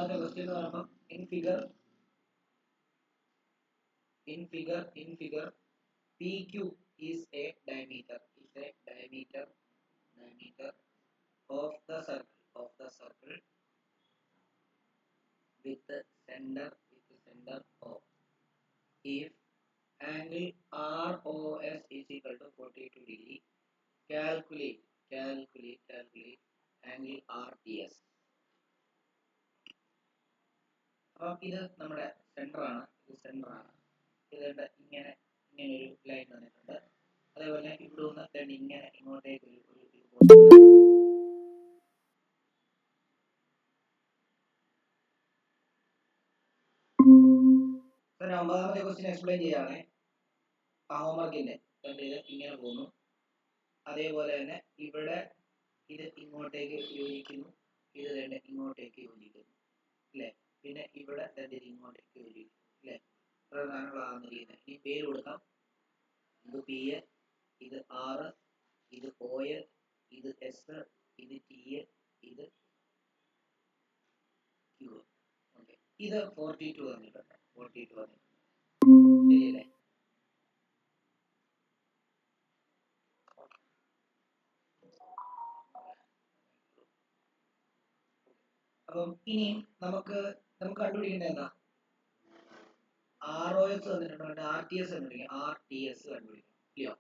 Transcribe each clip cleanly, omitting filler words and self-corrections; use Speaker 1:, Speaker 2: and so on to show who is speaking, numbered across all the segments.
Speaker 1: ഒന്നാമത്തെ ക്വസ്റ്റ്യൻ എന്ന് പറയുമ്പോൾ in figure PQ is a diameter of the circle with the center O. If angle ROS is equal to 42 degree, calculate angle RTS. അപ്പം ഇത് നമ്മുടെ centre ആണ്, ഇത് ഇങ്ങനെ ഒരു ലൈൻ വന്നിട്ടുണ്ട്. അതേപോലെ ഇവിടെ നിന്ന് ഇങ്ങനെ ഇങ്ങോട്ടേക്ക് ഒമ്പതാമത്തെ ക്വസ്റ്റ്യൻ എക്സ്പ്ലെയിൻ ചെയ്യാണ്. ആ ഹോംവർക്കിന്റെ ഇങ്ങനെ പോകുന്നു. അതേപോലെ തന്നെ ഇവിടെ ഇത് ഇങ്ങോട്ടേക്ക് യോജിക്കുന്നു, ഇത് തന്നെ ഇങ്ങോട്ടേക്ക് യോജിക്കുന്നു അല്ലേ. പിന്നെ ഇവിടെ തന്നെ ഇങ്ങോട്ടേക്ക് യോജിക്കുന്നു അല്ലേ. പ്രധാനമുള്ളതാണെന്നിരിക്കുന്നത്. ഇനി പേര് കൊടുക്കാം. ഇത് പി, ഇത് ആർ, ഇത് ഒ, ഇത് എസ്, ഇത് ടി, ഇത് ക്യൂ. ഓക്കെ, ഇത് 42 വന്നിട്ടുണ്ട്. 42 വന്നിട്ടുണ്ട്, ശരിയല്ലേ. അപ്പം ഇനി നമുക്ക് കണ്ടുപിടിക്കേണ്ടത് എന്താ? ROS തന്നിട്ടുണ്ട്, RTS കണ്ടുപിടിക്കാം. RTS കണ്ടുപിടിക്കാം, ഇല്ലയോ?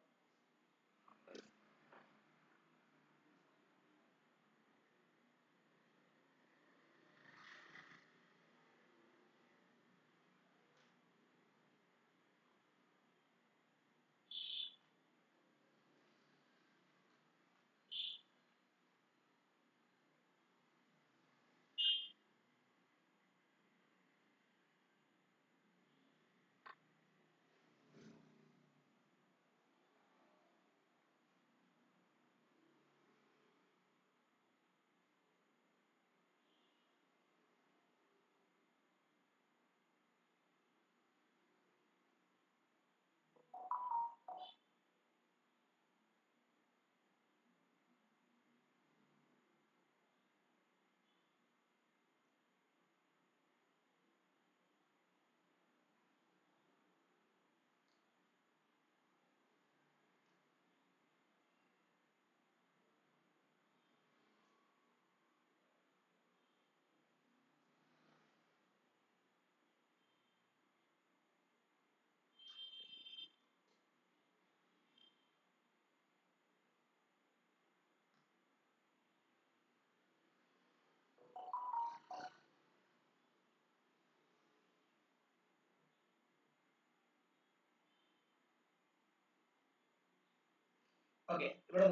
Speaker 1: ഓക്കെ, ഇവിടെ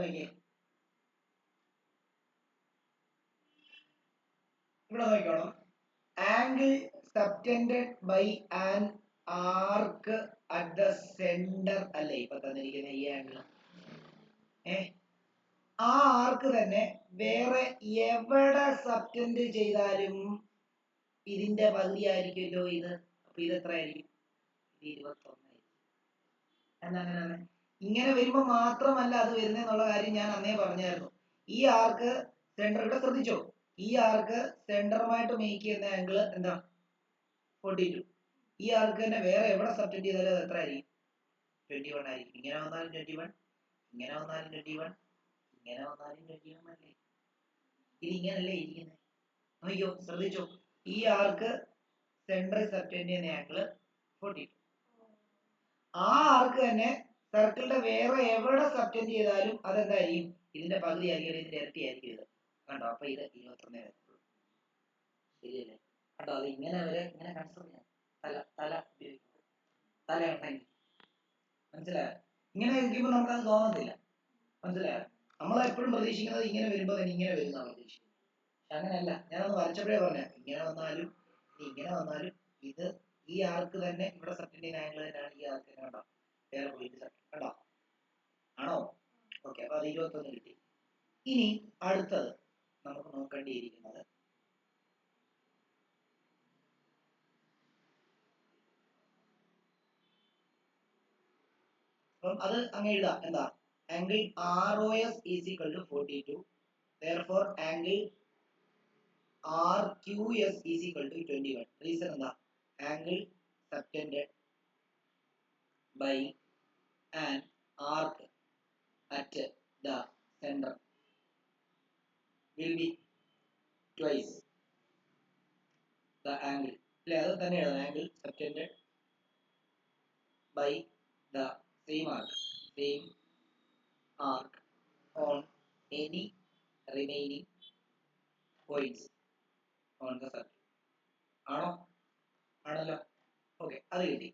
Speaker 1: നോക്കിക്കോണം. Angle subtended by an arc at the centre അല്ലേ ഇപ്പൊ തന്നിരിക്കുന്ന ഈ ആംഗിൾ. ആ ആർക്ക് തന്നെ വേറെ എവിടെ സബ്റ്റൻഡ് ചെയ്താലും ഇതിന്റെ പകുതി ആയിരിക്കുമല്ലോ ഇത്. അപ്പൊ ഇത് എത്ര ആയിരിക്കും? 21 ആയിരിക്കും. എന്നങ്ങനെ ഇങ്ങനെ വരുമ്പോ മാത്രമല്ല അത് വരുന്നെന്നുള്ള കാര്യം ഞാൻ അന്നേ പറഞ്ഞായിരുന്നു. ഈ ആർക്ക് സെന്റർ, ഇവിടെ ശ്രദ്ധിച്ചോ, ഈ ആർക്ക് സെന്ററുമായിട്ട് മേക്ക് ചെയ്യുന്ന ആംഗിൾ എന്താ? 42. ഈ ആർക്ക് തന്നെ വേറെ എവിടെ സബ്റ്റൻഡ് ചെയ്താലും അത് എത്ര ആയിരിക്കും? 21 ആയിരിക്കും. ഇങ്ങനെ വന്നാലും 21, ഇങ്ങനെ വന്നാലും 21, ഇങ്ങനെ വന്നാലും 21 അല്ലേ. ഇത് ഇങ്ങനല്ലേ ഇരിക്കുന്നത്. നോക്കിയോ, ശ്രദ്ധിച്ചോ, ഈ ആർക്ക് സെന്ററിൽ സബ്റ്റൻഡ് ചെയ്യുന്ന ആംഗിൾ 42. ആ ആർക്ക് തന്നെ സർക്കിളിന്റെ വേറെ എവിടെ സബ്റ്റൻഡ് ചെയ്താലും അതെന്തായിരിക്കും? ഇതിന്റെ പകുതി ആയിരിക്കും, ഇതിന്റെ ഇരട്ടി ആയിരിക്കും ഇത്. കണ്ടോ? അപ്പൊ ഇത് 21 വരത്തുള്ളൂ, ശരിയല്ലേ? കണ്ടോ, അത് ഇങ്ങനെ വരെ ഇങ്ങനെ കൺസിഡർ ചെയ്യാം. തല ഉണ്ടെങ്കിൽ മനസ്സിലായോ? ഇങ്ങനെ ഇരിക്കുമ്പോ നമുക്കത് തോന്നത്തില്ല, മനസ്സിലായോ? നമ്മളെപ്പോഴും പ്രതീക്ഷിക്കുന്നത് ഇങ്ങനെ വരുമ്പോ തന്നെ ഇങ്ങനെ വരുന്നതാണ് പ്രതീക്ഷിക്കുന്നത്. പക്ഷെ അങ്ങനെയല്ല. ഞാനൊന്ന് വരച്ചപ്പോഴേ പറഞ്ഞ ഇങ്ങനെ വന്നാലും ഇത് ഈ ആർക്ക് തന്നെ ഇവിടെ സബ്റ്റൻഡ് ചെയ്യുന്ന ആംഗിൾ തന്നെയാണ് ഈ ആർക്ക്. കണ്ടോ, വേറെ പോയിട്ട് കണ്ടോ? ആണോ? ഓക്കെ, അപ്പൊ അത് 21 കിട്ടി. ഇനി അടുത്തത് നമുക്ക് നോക്കേണ്ടിയിരിക്കുന്നത് അപ്പം അത് അങ്ങ് എഴുതാം. എന്താ? Angle ROS is equal to 42. therefore angle RQS is equal to 21. Reason എന്താ? Angle subtended by an arc at the center will be twice the angle. അല്ലെ, അത് തന്നെയാണ് angle subtended by the same arc on any remaining points on the circle. ആണോ? ആണല്ലോ. Okay, അത് കിട്ടി.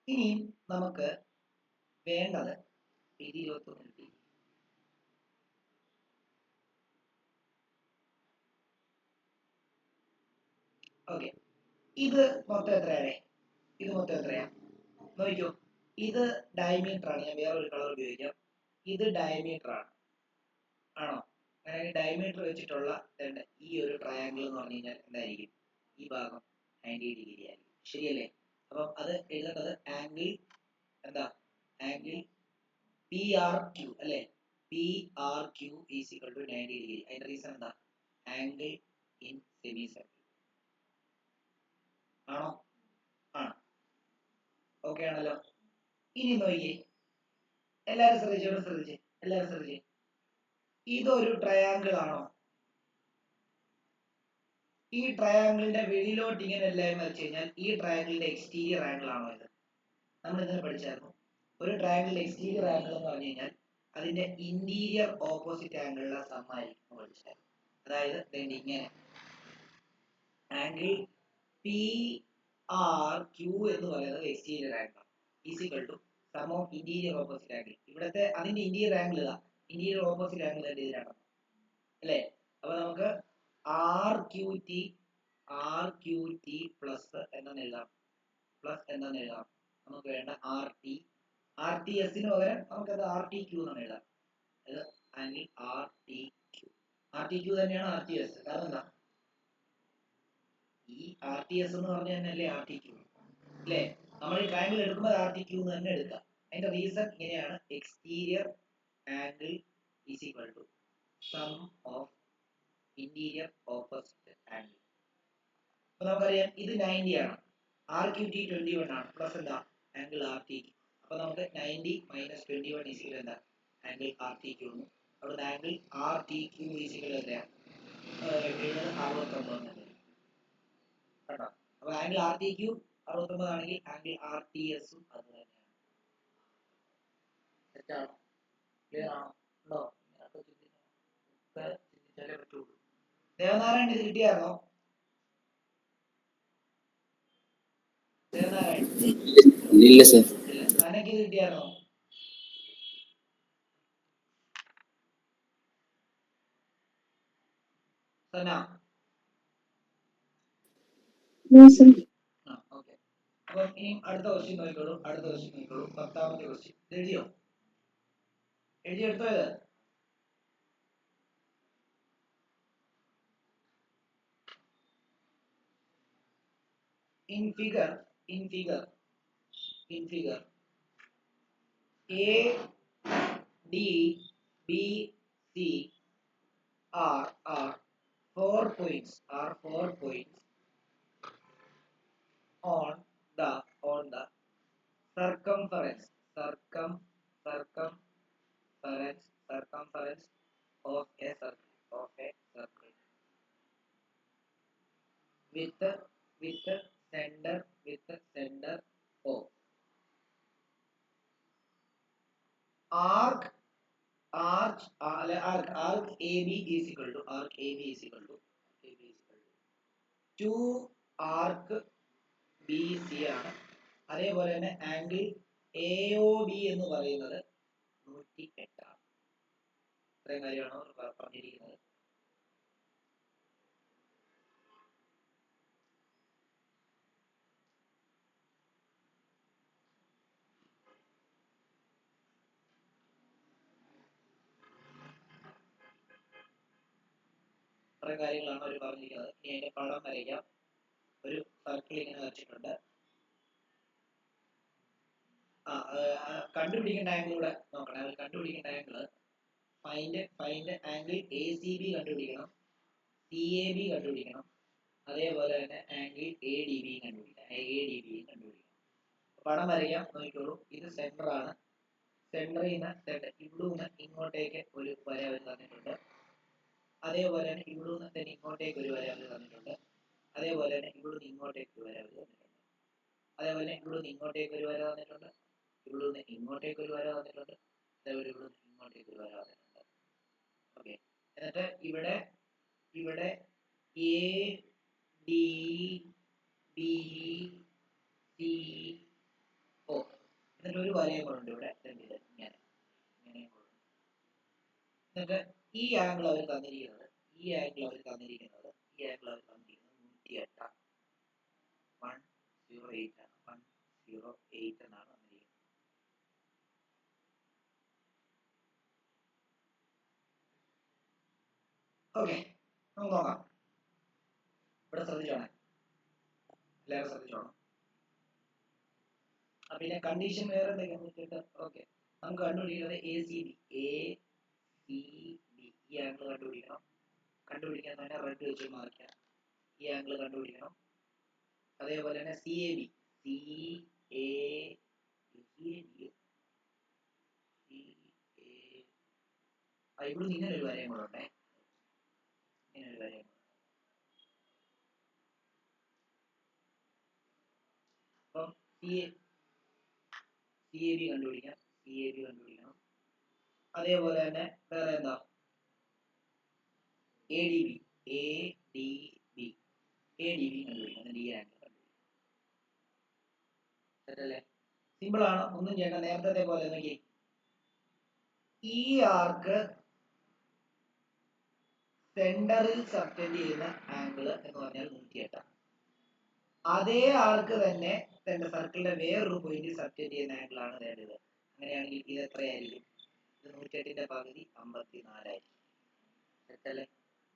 Speaker 1: ഇനിയും നമുക്ക് വേണ്ടത് 21 കിട്ടി. ഓക്കെ, ഇത് മൊത്തം എത്രയാണ്? ഇത് മൊത്തം എത്രയാ നോക്കിക്കോ. ഇത് ഡയമീറ്റർ ആണ്. ഞാൻ വേറൊരു കളർ ഉപയോഗിക്കാം. ഇത് ഡയമീറ്റർ ആണ്. ആണോ? അങ്ങനെ ഡയമീറ്റർ വെച്ചിട്ടുള്ള ഈ ഒരു ട്രയാങ്കിൾ എന്ന് പറഞ്ഞു കഴിഞ്ഞാൽ എന്തായിരിക്കും? ഈ ഭാഗം 90 ഡിഗ്രി ആയിരിക്കും. ശരിയല്ലേ? അപ്പം അത് എഴുതേണ്ടത് ആംഗിൾ എന്താ? ആംഗിൾ PRQ അല്ലെ? PRQ is equal to 90 degree. അതിന്റെ റീസൺ എന്താ? Angle in semi circle. ആണോ? ആണ്. ഓക്കെ ആണല്ലോ. ഇനി നോക്കിയേ, എല്ലാരും ശ്രദ്ധിച്ചേ. ഇതൊരു ട്രയാങ്കിൾ ആണോ? ഈ ട്രയാങ്കിളിന്റെ വെളിയിലോട്ട് ഇങ്ങനെ എല്ലാവരും വരച്ചു കഴിഞ്ഞാൽ ഈ ട്രയാങ്കിളിന്റെ എക്സ്റ്റീരിയർ ആംഗിൾ ആണോ ഇത്? നമ്മൾ ഇന്നലെ പഠിച്ചായിരുന്നു. ഒരു ട്രയാങ്കിളിന്റെ എക്സ്റ്റീരിയർ ആംഗിൾ എന്ന് പറഞ്ഞു കഴിഞ്ഞാൽ അതിന്റെ ഇന്റീരിയർ ഓപ്പോസിറ്റ് ആംഗിളിലെ സമ്മായിരിക്കും പഠിച്ചായിരുന്നു. അതായത് ഇങ്ങനെ ആംഗിൾ PRQ എന്ന് പറയുന്നത് exterior angle is equal to sum of interior opposite angle. ഇവിടത്തെ അതിന്റെ ഇന്റീരിയർ ആംഗിൾ ഇതാ. ഇന്റീരിയർ ഓപ്പോസിറ്റ് ആംഗിൾ അതിന്റെ ഇതിലാണ് അല്ലേ? അപ്പൊ നമുക്ക് RQT പ്ലസ് എന്താന്ന് എഴുതാം? നമുക്ക് വേണ്ട RTSന് പകരം നമുക്കത് RTQ എന്നാണ് എഴുതാം. അത് ആംഗിൾ RTQ തന്നെയാണ് RTS. കാരണം എന്താ? ഈ RTS എന്ന് പറഞ്ഞ തന്നെയല്ലേ RTQ അല്ലേ? നമ്മൾ ഈ ട്രയാങ്കിൾ എടുക്കുമ്പോൾ RTQ എന്ന് തന്നെ എടുക്കാം. അതിന്റെ റീസൺ ഇങ്ങനെയാണ്. Exterior angle is equal to sum of interior opposite angle. അപ്പൊ നമുക്കറിയാം ഇത് 90 ആണ്. RQT 21 ആണ്. പ്ലസ് എന്താ? Angle RTQ. അപ്പൊ നമുക്ക് 90 മൈനസ് 21 ഈസ് ഈക്വൽ എന്താ? Angle RTQ. അവിടെ ആംഗിൾ RTQ ഈസ് ഈക്വൽ എത്രയാണ്? 69 കേട്ടോ. അപ്പൊ ആംഗിൾ RTQ 69 ആണെങ്കിൽ ആംഗിൾ RTS ഉം അത് തന്നെയാണ്. തെറ്റാണോ? ക്ലിയർ ആണോ? ഉണ്ടോ? ചിന്തിച്ചാലേ പറ്റുള്ളൂ. ദേവനാരായണൻ ഇത് കിട്ടിയായിരുന്നോ?
Speaker 2: ഇല്ല സർ.
Speaker 1: തനക്ക് ഇത് കിട്ടിയായിരുന്നോ? സന? ഓക്കെ. അപ്പൊ ഇനി അടുത്ത ക്വസ്റ്റ്യൻ നോക്കിക്കോളൂ. 10ാമത്തെ ക്വസ്റ്റ്യൻ എഴുതിയോ? എഴുതിയെടുത്തോ ഇത്? In figure A, D, B, C are 4 points on the circumference of a circle with center O. Arc AB is equal to 2 arc BC ആണ്. അതേപോലെ തന്നെ ആംഗിൾ AOB എന്ന് പറയുന്നത് 108 ആണ്. ഇത്രയും കാര്യമാണ് പറഞ്ഞിരിക്കുന്നത്. ഇത്രയും കാര്യങ്ങളാണ് അവർ പറഞ്ഞിരിക്കുന്നത്. ഇനി അതിന്റെ പടം വരയ്ക്കാം. ഒരു സർക്കിൾ ഇങ്ങനെ വരച്ചിട്ടുണ്ട്. കണ്ടുപിടിക്കേണ്ട ആംഗിൾ കൂടെ നോക്കണം. അവർ കണ്ടുപിടിക്കേണ്ട ആംഗിൾ ഫൈൻഡ് ആംഗിൾ ACB കണ്ടുപിടിക്കണം. CAB കണ്ടുപിടിക്കണം. അതേപോലെ തന്നെ ആംഗിൾ ADB കണ്ടുപിടിക്കണം. പടം വരയ്ക്കാം, നോക്കിക്കോളൂ. ഇത് സെന്റർ ആണ്. സെന്ററിൽ നിന്ന് ഇവിടുന്ന് ഇങ്ങോട്ടേക്ക് ഒരു വര അവർ തന്നിട്ടുണ്ട്. അതേപോലെ തന്നെ ഇവിടുന്ന് തന്നെ ഇങ്ങോട്ടേക്ക് ഒരു വര അവർ തന്നിട്ടുണ്ട്. അതേപോലെ തന്നെ ഇവിടുന്ന് ഇങ്ങോട്ടേക്ക് ഒരു വര അവർ തന്നിട്ടുണ്ട്. അതേപോലെ തന്നെ ഇവിടുന്ന് ഇങ്ങോട്ടേക്ക് ഒരു വര തന്നിട്ടുണ്ട്. ഇവിടുന്ന് ഇങ്ങോട്ടേക്ക് ഒരു വര തന്നിട്ടുണ്ട്. അതേപോലെ ഇവിടുന്ന് ഇങ്ങോട്ടേക്ക് ഒരു വര തന്നിട്ടുണ്ട്. ഓക്കെ. എന്നിട്ട് ഇവിടെ ADB CO എന്നിട്ട് ഒരു വരയും കൂടെ ഇവിടെ ഇങ്ങനെ. എന്നിട്ട് ഈ ആംഗിൾ അവർ തന്നിരിക്കുന്നത് 108 ആണ്. 108 ആണ്. 108 എന്നാണ് തന്നിരിക്കുന്നത്. ഓക്കെ, നമുക്ക് നോക്കാം. ഇവിടെ ശ്രദ്ധിച്ചോണം, എല്ലാവരും ശ്രദ്ധിച്ചോണം. പിന്നെ കണ്ടീഷൻ വേറെ എന്തെങ്കിലും നോക്കിയിട്ട് ഓക്കെ, നമുക്ക് കണ്ടുപിടിക്കുന്നത് ACB ഈ ആംഗിൾ കണ്ടുപിടിക്കണം. കണ്ടുപിടിക്കാൻ തന്നെ റെഡ് വെച്ച് മാർക്കാം. ഈ ആംഗിൾ കണ്ടുപിടിക്കണം. അതേപോലെ തന്നെ CAB ഇവിടെ ഇങ്ങനെ ഒരു വരയും കൂടെ ഉണ്ടേ. ഇങ്ങനെ ഒരു വരയും അപ്പം CAB കണ്ടുപിടിക്കാം. അതേപോലെ തന്നെ വേറെ എന്താ, ADB കണ്ടുപിടിക്കണം. ഈ ആംഗിൾ കണ്ടുപിടിക്കണം. സിമ്പിൾ ആണ്, ഒന്നും ചെയ്യണ്ട. നേരത്തെ പോലെ നോക്കി, ഈ ആർക്ക് സെന്ററിൽ സബ്റ്റൻഡ് ചെയ്യുന്ന ആംഗിൾ എന്ന് പറഞ്ഞാൽ 108. അതേ ആൾക്ക് തന്നെ സർക്കിളിന്റെ വേറൊരു പോയിന്റിൽ സബ്റ്റൻഡ് ചെയ്യുന്ന ആംഗിൾ ആണ് വേണ്ടത്. അങ്ങനെയാണെങ്കിൽ ഇത് എത്രയായിരിക്കും? ഇത് 108ന്റെ പകുതി 54 ആയിരിക്കും. സെറ്റല്ലേ?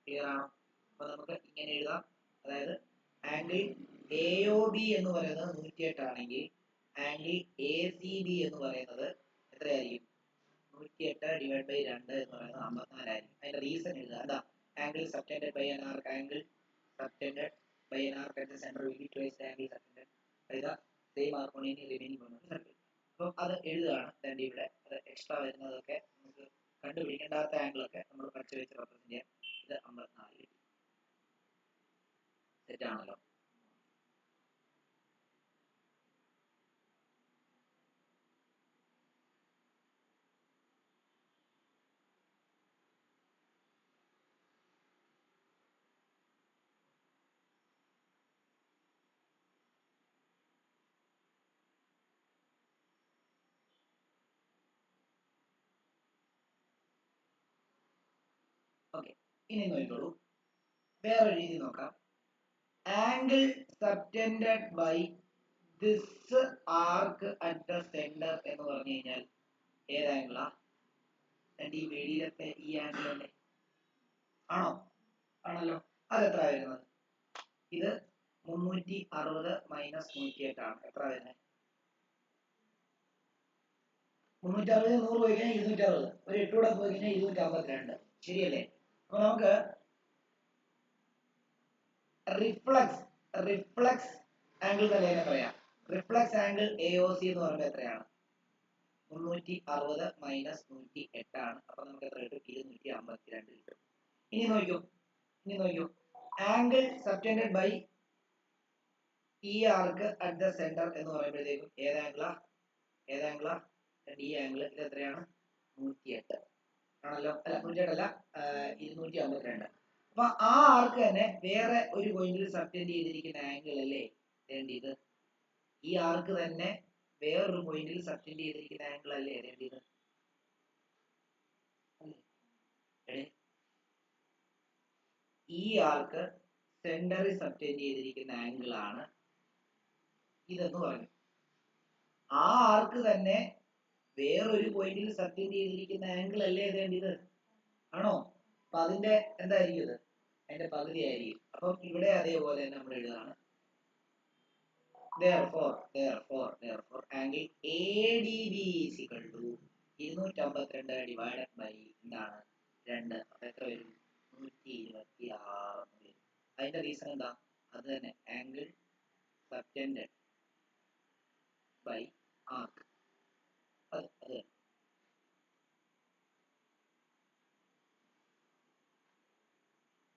Speaker 1: ക്ലിയർ ആണോ? അപ്പൊ നമുക്ക് ഇങ്ങനെ എഴുതാം. അതായത് ആംഗിൾ AOB എന്ന് പറയുന്നത് 108 ആണെങ്കിൽ ആംഗിൾ ACB എന്ന് പറയുന്നത് എത്രയായിരിക്കും? 108 ഡിവൈഡ് ബൈ 2 എന്ന് പറയുന്നത് 54 ആയിരിക്കും. അതിന്റെ റീസൺ എഴുതുക. എന്താ? Angle subtended by an arc, angle subtended by an arc at the center will be twice the angle subtended by the same arc on any remaining point of the circle. അപ്പോൾ അത് എഴുതുകയാണ്. then ഇവിടെ അത് extra വരുന്നതൊക്കെ നമുക്ക് കണ്ടുപിടിക്കേണ്ടാത്ത angle ഒക്കെ നമ്മൾ പഠിച്ചു വെച്ച് റെപ്രസെന്റ് ചെയ്യാം. ഇത് 54 സെറ്റ് ആണല്ലോ. ഓക്കെ, ഇനി നോക്കിക്കോളൂ. വേറെ രീതി നോക്കാം. Angle subtended by this arc at the centre എന്ന് പറഞ്ഞു കഴിഞ്ഞാൽ ഏത് ആംഗിളാ? ഈ വെടിയിലത്തെ ഈ ആംഗിൾ അല്ലേ? ആണോ? ആണല്ലോ. അതെത്ര വരുന്നത്? ഇത് 360 മൈനസ് 108 ആണ്. എത്ര വരുന്നത്? 360 100 പോയി കഴിഞ്ഞാൽ 260. ഒരു 8 കൂടെ പോയി കഴിഞ്ഞാൽ 252. ശരിയല്ലേ? അപ്പൊ നമുക്ക് റിഫ്ലക്സ് ആംഗിൾ തന്നെ പറയാം. റിഫ്ലക്സ് ആംഗിൾ AOC എന്ന് പറയുമ്പോൾ എത്രയാണ്? 360 മൈനസ് 108 ആണ്. അപ്പൊ നമുക്ക് എത്ര കിട്ടും? 252 കിട്ടും. ഇനി നോക്കൂ. ആംഗിൾ സബ്റ്റൻഡഡ് ബൈ ഈ ആർക്ക് അറ്റ് ദ സെന്റർ എന്ന് പറയുമ്പോഴത്തേക്കും ഏത് ആംഗിളാ? ഈ ആംഗിൾ ഇത് എത്രയാണ്? 108 ആണല്ലോ. അല്ല, 108 അല്ല, 252. അപ്പൊ ആ ആർക്ക് തന്നെ വേറെ ഒരു പോയിന്റിൽ സബ്റ്റൻഡ് ചെയ്തിരിക്കുന്ന ആംഗിൾ അല്ലേ വേണ്ടിയത്? ഈ ആർക്ക് തന്നെ വേറൊരു പോയിന്റിൽ സബ്റ്റൻഡ് ചെയ്തിരിക്കുന്ന ആംഗിൾ അല്ലേ വേണ്ടിയത്? ഈ ആർക്ക് സെന്ററിൽ സബ്റ്റൻഡ് ചെയ്തിരിക്കുന്ന ആംഗിൾ ആണ് ഇതെന്ന് പറഞ്ഞു. ആ ആർക്ക് തന്നെ വേറൊരു പോയിന്റിൽ സബ്റ്റൻഡ് ചെയ്തിരിക്കുന്ന ആംഗിൾ അല്ലേ വേണ്ടിയത്? ആണോ? അപ്പൊ അതിന്റെ എന്തായിരിക്കും ഇത്? അതിന്റെ പകുതി ആയിരിക്കും. അപ്പം ഇവിടെ അതേപോലെ തന്നെ നമ്മൾ എഴുതാണ്. Therefore, angle ADB is equal to 252 divided by എന്താണ്? 2. അപ്പൊ എത്ര വരും? 126. അതിന്റെ റീസൺ എന്താ? അത് തന്നെ, ആംഗിൾ സബ്റ്റൻഡ് ബൈ ആർക്ക്. അത്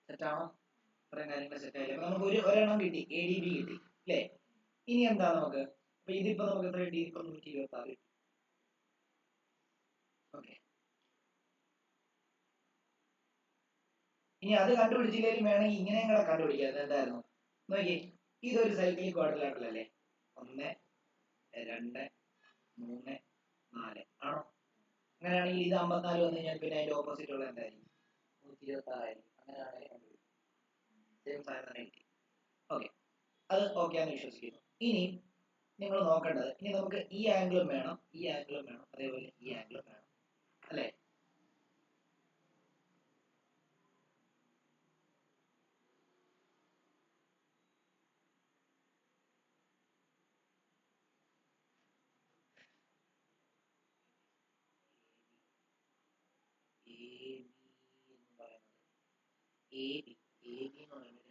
Speaker 1: സെറ്റാണോ? ഇത്രയും കാര്യങ്ങൾ സെറ്റ് ആയില്ലേ? അപ്പൊ നമുക്ക് ഒരെണ്ണം കിട്ടി, ADB കിട്ടി അല്ലേ? ഇനി എന്താ നമുക്ക്, അപ്പൊ ഇതിപ്പോ നമുക്ക് എത്ര കിട്ടി? ഇപ്പൊ 126 കിട്ടി. ഓക്കെ, ഇനി അത് കണ്ടുപിടിച്ചില്ലെങ്കിലും വേണമെങ്കിൽ ഇങ്ങനെയും കൂടെ കണ്ടുപിടിക്കാം. എന്തായിരുന്നു നോക്കിയേ, ഇതൊരു സൈക്ലിക് ക്വാഡ്രിലാറ്ററൽ അല്ലേ? 1 2 3 4 ആണോ? അങ്ങനെയാണെങ്കിൽ ഇത് 54 വന്നു കഴിഞ്ഞാൽ പിന്നെ അതിന്റെ ഓപ്പോസിറ്റ് ഉള്ള എന്തായിരിക്കും? 126 ആയിരിക്കും. അങ്ങനെയാണെങ്കിൽ സെയിം സാധനം തന്നെ കിട്ടി. ഓക്കെ, അത് ഓക്കെ ആണെന്ന് വിശ്വസിക്കുന്നു. ഇനി നിങ്ങൾ നോക്കേണ്ടത്, ഇനി നമുക്ക് ഈ ആംഗിളും വേണം, ഈ ആംഗിളും വേണം, അതേപോലെ ഈ ആംഗിളും വേണം അല്ലേ? AB എന്ന് പറയുന്നത്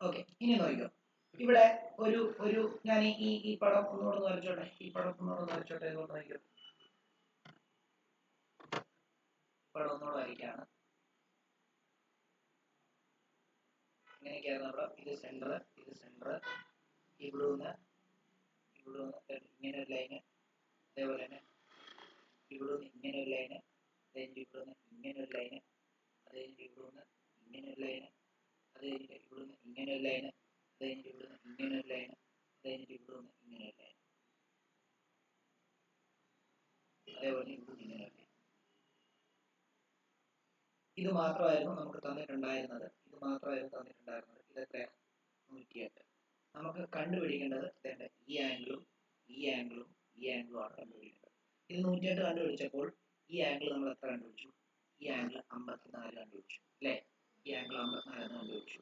Speaker 1: ഓക്കെ. ഇനി നോക്കിക്കോ, ഇവിടെ ഒരു ഞാൻ ഈ പടം ഒന്നുകൂടെ വരച്ചോട്ടെ, ഈ പടം ഒന്നുകൂടെ വരച്ചോട്ടെ. ഇതുകൊണ്ട് നോക്കിക്കോ, പടം ഒന്നുകൂടെ വരയ്ക്കാണ്. ഇങ്ങനെയൊക്കെയായിരുന്നു അവിടെ. ഇത് സെന്റർ, ഇത് സെന്റർ, ഇവിടെ നിന്ന് ഇങ്ങനെ ഒരു ലൈന്, അതേപോലെ തന്നെ ഇവിടെ നിന്ന് ഇങ്ങനെ ഒരു ലൈന്, അത് കഴിഞ്ഞിട്ട് ഇവിടെ നിന്ന് ഇങ്ങനെ ഒരു ലൈന്, അത് കഴിഞ്ഞിട്ട് ഇവിടെ നിന്ന് ഇങ്ങനെ ഒരു ലൈന്, അത് കഴിഞ്ഞിട്ട് ഇവിടെ നിന്ന് ഇങ്ങനെ ഒരു ലൈന്, അത് കഴിഞ്ഞിട്ട് ഇവിടെ നിന്ന് ഇങ്ങനെ ഒരു ലൈന്, അത് കഴിഞ്ഞിട്ട് ഇവിടെ നിന്ന് ഇങ്ങനെ ഒരു ലൈൻ, അതേപോലെ ഇവിടെ ഇങ്ങനെ ഒരു ലൈൻ. ഇത് മാത്രമായിരുന്നു നമുക്ക് തന്നിട്ടുണ്ടായിരുന്നത്. ഇത് മാത്രമായിരുന്നു തന്നിട്ടുണ്ടായിരുന്നത്. ഇതൊക്കെ 108. നമുക്ക് കണ്ടുപിടിക്കേണ്ടത് ഈ ആംഗിളും ഈ ആംഗിളും ഈ ആംഗിളും ആണ് കണ്ടുപിടിക്കേണ്ടത്. ഇത് 108 കണ്ടുപിടിച്ചപ്പോൾ ഈ ആംഗിൾ നമ്മൾ എത്ര കണ്ടുപിടിച്ചു? ഈ ആംഗിൾ 54 കണ്ടുപിടിച്ചു അല്ലേ? ഈ ആംഗിൾ 54 കണ്ടുപിടിച്ചു.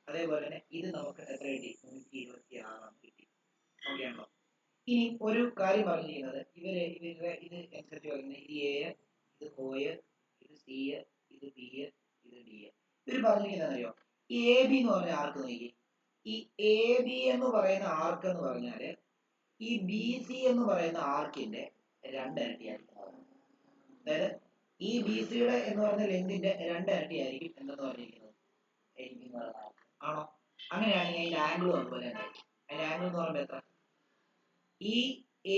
Speaker 1: അതേപോലെ തന്നെ ഇത് നമുക്ക് എത്ര കിട്ടി? 126 കിട്ടി. ഓക്കെയാണല്ലോ? ഇനി ഒരു കാര്യം പറഞ്ഞിരിക്കുന്നത്, ഇവരുടെ ഇത് അനുസരിച്ച് പറയുന്നത്, ഇത് A, ഇത് O, ഇത് C, ഇത് B, ഇത് D. ഇവർ പറഞ്ഞിരിക്കുന്നത് അറിയോ? ഈ AB എന്ന് പറഞ്ഞ ആർക്ക് നോക്കി, ഈ AB എന്ന് പറയുന്ന ആർക്ക് എന്ന് പറഞ്ഞാല് ഈ BC എന്ന് പറയുന്ന ആർക്കിന്റെ 2 ഇരട്ടിയായിരിക്കും. അതായത് ഈ BCയുടെ എന്ന് പറഞ്ഞ ലെങ്തിന്റെ 2 ഇരട്ടിയായിരിക്കും എന്തെന്ന് പറഞ്ഞിരിക്കുന്നത്, AB എന്ന് പറയുന്ന ആർക്ക്. ആണോ? അങ്ങനെയാണെങ്കിൽ അതിന്റെ ആംഗിളും അതുപോലെ തന്നെ ആയിരിക്കും. അതിന്റെ ആംഗിൾ എന്ന് പറയുമ്പോൾ എത്ര? ഈ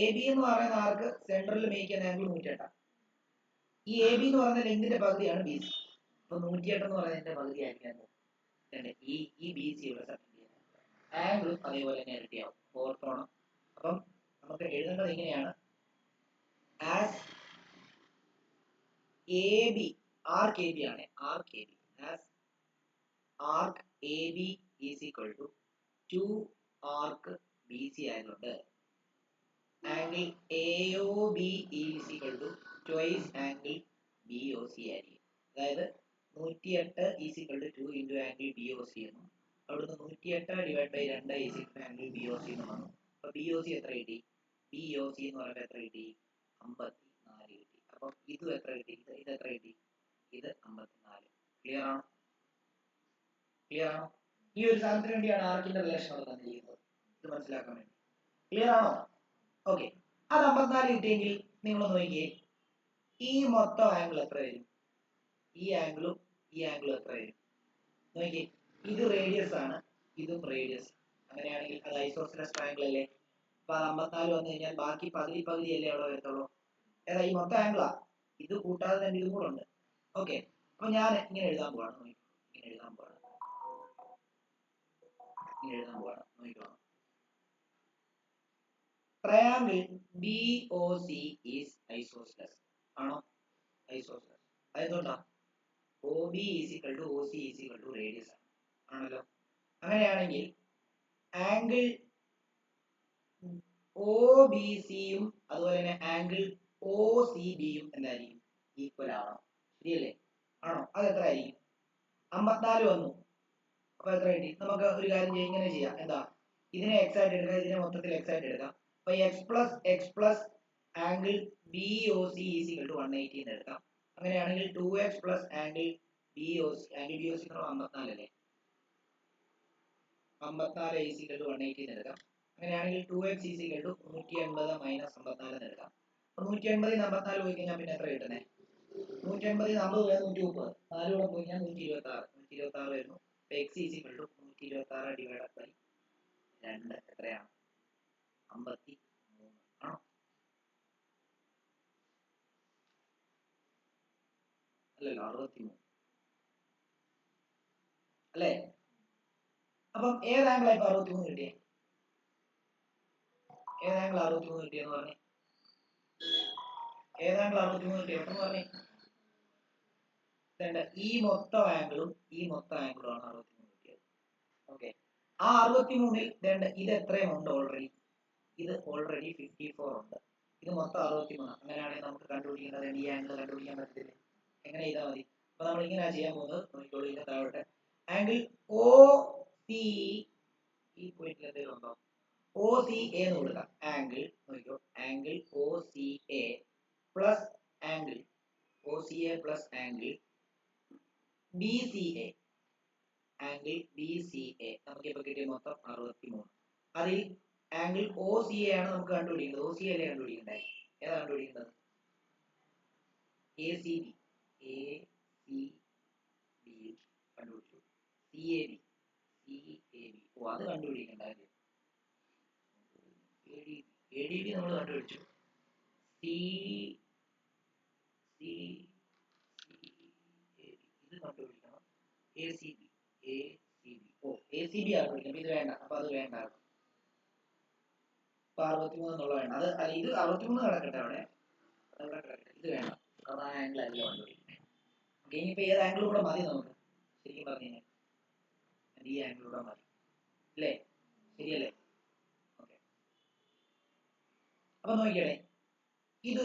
Speaker 1: AB എന്ന് പറയുന്ന ആർക്ക് സെൻട്രൽ മേക്ക് ചെയ്യുന്ന ആംഗിൾ 108. ഈ AB എന്ന് പറയുന്ന ലെങ്തിന്റെ പകുതിയാണ് BC. അപ്പൊ 108 എന്ന് പറയുന്നതിന്റെ പകുതി ആയിരിക്കും ഈ BC-യുടെ ആംഗിളും അതേപോലെ തന്നെ ഇരട്ടിയാവും. ഓർത്തോണം. അപ്പം നമുക്ക് എഴുതേണ്ടത് ഇങ്ങനെയാണ്, ആസ് AB, ആർക്ക് AB ആണ്, arc AB, as arc AB is equal to 2 arc BC ആയതുകൊണ്ട് angle AOB is equal to twice angle BOC ആയിരിക്കും. അതായത് 108 is equal to 2 into angle BOC എന്നും അവിടുന്ന് 108 divide by 2 is equal to angle BOC എന്നും വന്നു. അപ്പൊ BOC എത്ര കിട്ടി? BOC എന്ന് പറയുമ്പോൾ എത്ര കിട്ടി? 54 കിട്ടി. അപ്പം ഇതും എത്ര കിട്ടി? ഇത് എത്ര കിട്ടി? ഇത് 54. ക്ലിയർ ആണോ? ക്ലിയർ ആണോ? ഈ ഒരു സാധനത്തിന് വേണ്ടിയാണ് ആർക്കിന്റെ റിലേഷൻ അവിടെ തന്നിരിക്കുന്നത്. ഇത് മനസ്സിലാക്കാൻ വേണ്ടി. ക്ലിയർ ആണോ? ഓക്കെ, അത് 54 കിട്ടിയെങ്കിൽ നിങ്ങൾ നോക്കിയേ, ഈ മൊത്തം ആംഗിൾ എത്ര വരും? ഈ ആംഗിളും ഈ ആംഗിളും എത്ര വരും നോക്കിയേ. ഇത് റേഡിയസ് ആണ്, ഇതും റേഡിയസ്. അങ്ങനെയാണെങ്കിൽ അത് ഐസോസെലസ് ട്രയാംഗിൾ അല്ലേ? അപ്പൊ 54 വന്നു കഴിഞ്ഞാൽ ബാക്കി പകുതി പകുതി അല്ലേ അവിടെ വരത്തുള്ളൂ? ഏതാ? ഈ മൊത്തം ആംഗിളാ. ഇത് കൂട്ടാതെ തന്നെ ഇതും കൂടെ ഉണ്ട്. ഓക്കെ, അപ്പൊ ഞാൻ ഇങ്ങനെ എഴുതാൻ പോവാണ്, ഇങ്ങനെ എഴുതാൻ പോവാണ്, ഇങ്ങനെ എഴുതാൻ പോവാണ്. നോക്കിക്കോണം. ട്രയാംഗിൾ BOC ഈസ് ഐസോസെലസ് ആണോ? ഐസോസെലസ്. അതെന്തുകൊണ്ടാ? OB is equal to OC is equal to radius ആണ്, ആണല്ലോ? അങ്ങനെയാണെങ്കിൽ ആംഗിൾ ഒ ബി സിയും അതുപോലെ തന്നെ ആംഗിൾ ഒ സി ബിയും എന്തായിരിക്കും ഈക്വൽ ആവണം. ശരിയല്ലേ? ആണോ? അത് എത്ര ആയിരിക്കും? 54 വന്നു. അപ്പൊ എത്ര കിട്ടി? നമുക്ക് ഒരു കാര്യം ചെയ്യാം, ഇങ്ങനെ ചെയ്യാം. എന്താ, ഇതിനെ എക്സ് ആയിട്ട് എടുക്കാം, ഇതിനെ മൊത്തത്തിൽ എക്സ് ആയിട്ട് എടുക്കാം. അപ്പൊ x plus angle B O C is equal to 180 എന്ന് എടുക്കാം. അങ്ങനെയാണെങ്കിൽ 2x plus angle B O C, angle B O C 54 അല്ലേ? 54 ഈസ് ഈക്വൽ ടു 180 എന്ന് എടുക്കാം. അങ്ങനെയാണെങ്കിൽ 2x is equal to 180 minus 54 എന്ന് എടുക്കാം. അപ്പൊ 180 54 പോയി കഴിഞ്ഞാൽ പിന്നെ എത്ര കിട്ടുന്നത്? 180 50 പോയാൽ 130, 4 കൂടെ പോയി കഴിഞ്ഞാൽ 126 വരുന്നു. x is equal to 126 divided by 2 എത്രയാണ്? 53 ആണോ? അല്ലല്ലോ, 63 അല്ലേ? അപ്പം ഏത് ആംഗിൾ ആയി 63 കിട്ടിയേ? ഏത് ആംഗിൾ 63 കിട്ടിയെന്ന് പറഞ്ഞേ? ഏത് ആംഗിൾ 63 കിട്ടിയെന്ന് പറഞ്ഞേ? ഈ മൊത്തം ആംഗിളും ഈ മൊത്തം ആംഗിളും ആണ് 63 കിട്ടിയത്. ഓക്കെ, ആ 63ൽ ഇത് എത്രയും ഉണ്ട് ഓൾറെഡി? ഇത് ഓൾറെഡി 54 ഉണ്ട്. ഇത് മൊത്തം 63. അങ്ങനെയാണെങ്കിൽ നമുക്ക് കണ്ടുപിടിക്കേണ്ടത് ഈ ആംഗിൾ കണ്ടുപിടിക്കാൻ പറ്റത്തില്ലേ? എങ്ങനെ ചെയ്താൽ മതി? അപ്പൊ നമ്മൾ ഇങ്ങനെയാണ് ചെയ്യാൻ പോകുന്നത്. നോക്കിക്കോളൂ, ഇതിന്റെ താഴോട്ട് ആംഗിൾ ഒ സി ഈ പോയിന്റിൽ എന്തെങ്കിലും ഉണ്ടോ? ഒ സി എ എന്ന് കൊടുക്കാം. ആംഗിൾ നോക്കിക്കോ, angle O C A plus angle O C A plus angle B C A, angle B C A നമുക്ക് ഇപ്പൊ കിട്ടിയ മൊത്തം 63. അതിൽ ആംഗിൾ ഒ സി എ ആണ് നമുക്ക് കണ്ടുപിടിക്കേണ്ടത്. ഒ സി എ അല്ലേ കണ്ടുപിടിക്കേണ്ടത്? ഏതാ കണ്ടുപിടിക്കേണ്ടത്? A C B. A C B കണ്ടുപിടിച്ചു. C A B, C A B. ഓ, അത് കണ്ടുപിടിക്കേണ്ട കാര്യം. എ ഡി ബി നമ്മൾ കണ്ടുപിടിച്ചു. C C C A B ഇത് കണ്ടുപിടിക്കണം. A C B, A C B. ഓ, എ സി ബി ആണ് കണ്ടുപിടിക്കണം. ഇത് വേണ്ട, അപ്പൊ അത് വേണ്ട. 63 എന്നുള്ള വേണ്ട. അത് ഇത് 63 കിടക്കട്ടെ അവിടെ, ഇത് വേണ്ട. കാരണം ആ ആംഗിൾ അല്ല കണ്ടുപിടിക്കുന്നത്. ഇനിയിപ്പോ ഏത് ആംഗിൾ കൂടെ മതി നമുക്ക്? ശരിക്കും പറഞ്ഞു കഴിഞ്ഞാൽ ഈ ആംഗിൾ കൂടെ മതി അല്ലേ? ശരിയല്ലേ? ഓക്കെ, അപ്പൊ നോക്കിയേ, ഇത്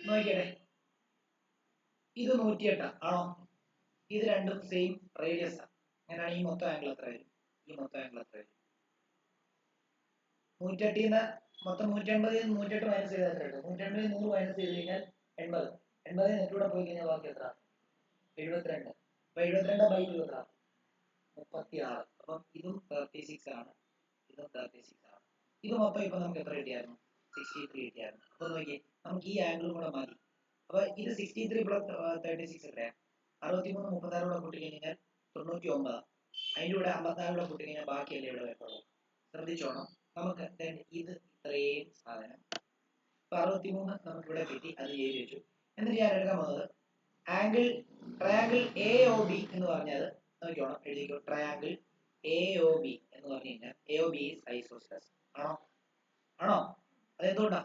Speaker 1: നോക്കിയേ, ഇത് 108 ആണോ? ഇത് രണ്ടും സെയിം റേഡിയസ് ആണ്. അങ്ങനെയാണ് ഈ മൊത്തം ആംഗിൾ എത്ര വരും? ഈ മൊത്തം ആംഗിൾ എത്ര വരും? 108 മൊത്തം 180 108 മൈനസ് ചെയ്താൽ എത്ര കിട്ടും? 180 100 മൈനസ് ചെയ്ത് കഴിഞ്ഞാൽ 80. 80 നെറ്റൂടെ പോയി കഴിഞ്ഞാൽ ബാക്കി എത്ര? 72. അപ്പൊ 72/2 എത്ര? 36. അപ്പം ഇതും 36 ആണ്, ഇതും 36 ആണ്. ഇത് മൊത്തം ഇപ്പൊ നമുക്ക് എത്ര കിട്ടിയായിരുന്നു? 63 കിട്ടിയായിരുന്നു. അപ്പൊ നോക്കിയേ, നമുക്ക് ഈ ആംഗിളും കൂടെ മതി. അപ്പൊ ഇത് 63 പ്ലസ് 36 എത്രയാ? 63 36 കൂടെ കൂട്ടി കഴിഞ്ഞാൽ 99. അതിന്റെ കൂടെ 54 കൂടെ കൂട്ടി കഴിഞ്ഞാൽ ബാക്കിയല്ലേ ഇവിടെ വരുള്ളൂ. ശ്രദ്ധിച്ചോണം. നമുക്ക് ഇത് ഇത്രയും സാധനം 63 നമുക്ക് ഇവിടെ കിട്ടി, അത് എഴുതി വെച്ചു. എന്നിട്ട് ഞാൻ എടുക്കാൻ പോകുന്നത് ട്രയാങ്കിൾ എ ഒ ബി എന്ന് പറഞ്ഞത് നോക്കിക്കോണം, എഴുതിക്കോ. ട്രയാങ്കിൾ എ ഒ ബി എന്ന് പറഞ്ഞു കഴിഞ്ഞാൽ A O B is isosceles ആണോ? ആണോ? അതെന്തുകൊണ്ടാ?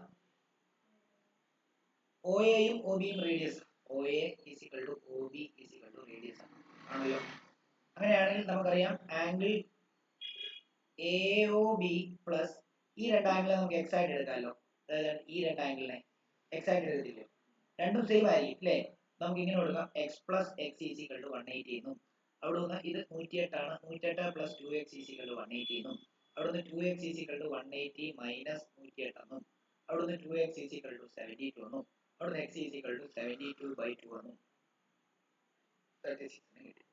Speaker 1: ഒ എയും ഒ ബിയും radius, O A is equal to O B is equal to radius ആണല്ലോ. അങ്ങനെയാണെങ്കിൽ നമുക്കറിയാം angle A O B plus ഈ രണ്ട് ആംഗിളെ നമുക്ക് എക്സ് ആയിട്ട് എടുക്കാമല്ലോ. അതായത് ഈ രണ്ട് ആംഗിളിനെ എക്സ് ആയിട്ട് എടുത്തില്ലോ, രണ്ടും സെയിം ആയിരിക്കും അല്ലേ? നമുക്ക് ഇങ്ങനെ കൊടുക്കാം, x plus x is equal to 180 എന്നും അവിടെ നിന്ന് ഇത് 108 ആണ്, 108 plus 2x is equal to 180 എന്നും അവിടെ നിന്ന് 2x is equal to 180 minus 108 എന്നും അവിടെ നിന്ന് 2x ഈസ് ഈക്വൽ ടു 72 എന്നും അവിടെ നിന്ന് x ഈസ് ഈക്വൽ ടു 72/2 എന്നും 36 കിട്ടി.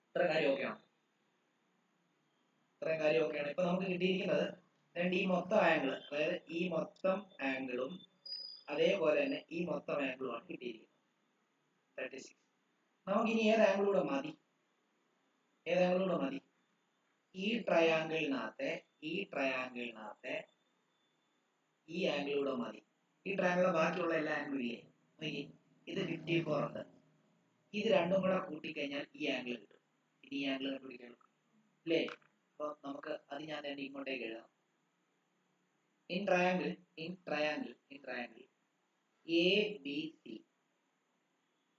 Speaker 1: ഇത്ര കാര്യം ഓക്കെയാണ്? ഇത്രയും കാര്യം ഓക്കെയാണ്. ഇപ്പൊ നമുക്ക് കിട്ടിയിരിക്കുന്നത് ഈ മൊത്തം ആംഗിൾ, അതായത് ഈ മൊത്തം ആംഗിളും അതേപോലെ തന്നെ ഈ മൊത്തം ആംഗിളും ആണ് കിട്ടിയിരിക്കുന്നത് 36. നമുക്കിനി ഏത് ആംഗിൾ കൂടെ മതി? ഏത് ആംഗിൾ കൂടെ മതി? ഈ ട്രയാങ്കിളിനകത്തെ ഈ ആംഗിൾ കൂടെ മതി. ഈ ട്രയാങ്കിളിലെ ബാക്കിയുള്ള എല്ലാ ആംഗിളും ഇല്ലേ, ഇത് 54 ഉണ്ട്. ഇത് രണ്ടും കൂടെ കൂട്ടിക്കഴിഞ്ഞാൽ ഈ ആംഗിൾ കിട്ടും. ഇനി ഈ ആംഗിൾ കണ്ടുപിടിക്കണം അല്ലേ? അപ്പൊ നമുക്ക് അത് ഞാൻ തന്നെ ഇങ്ങോട്ടേക്ക് എഴുതാം. In triangle A B C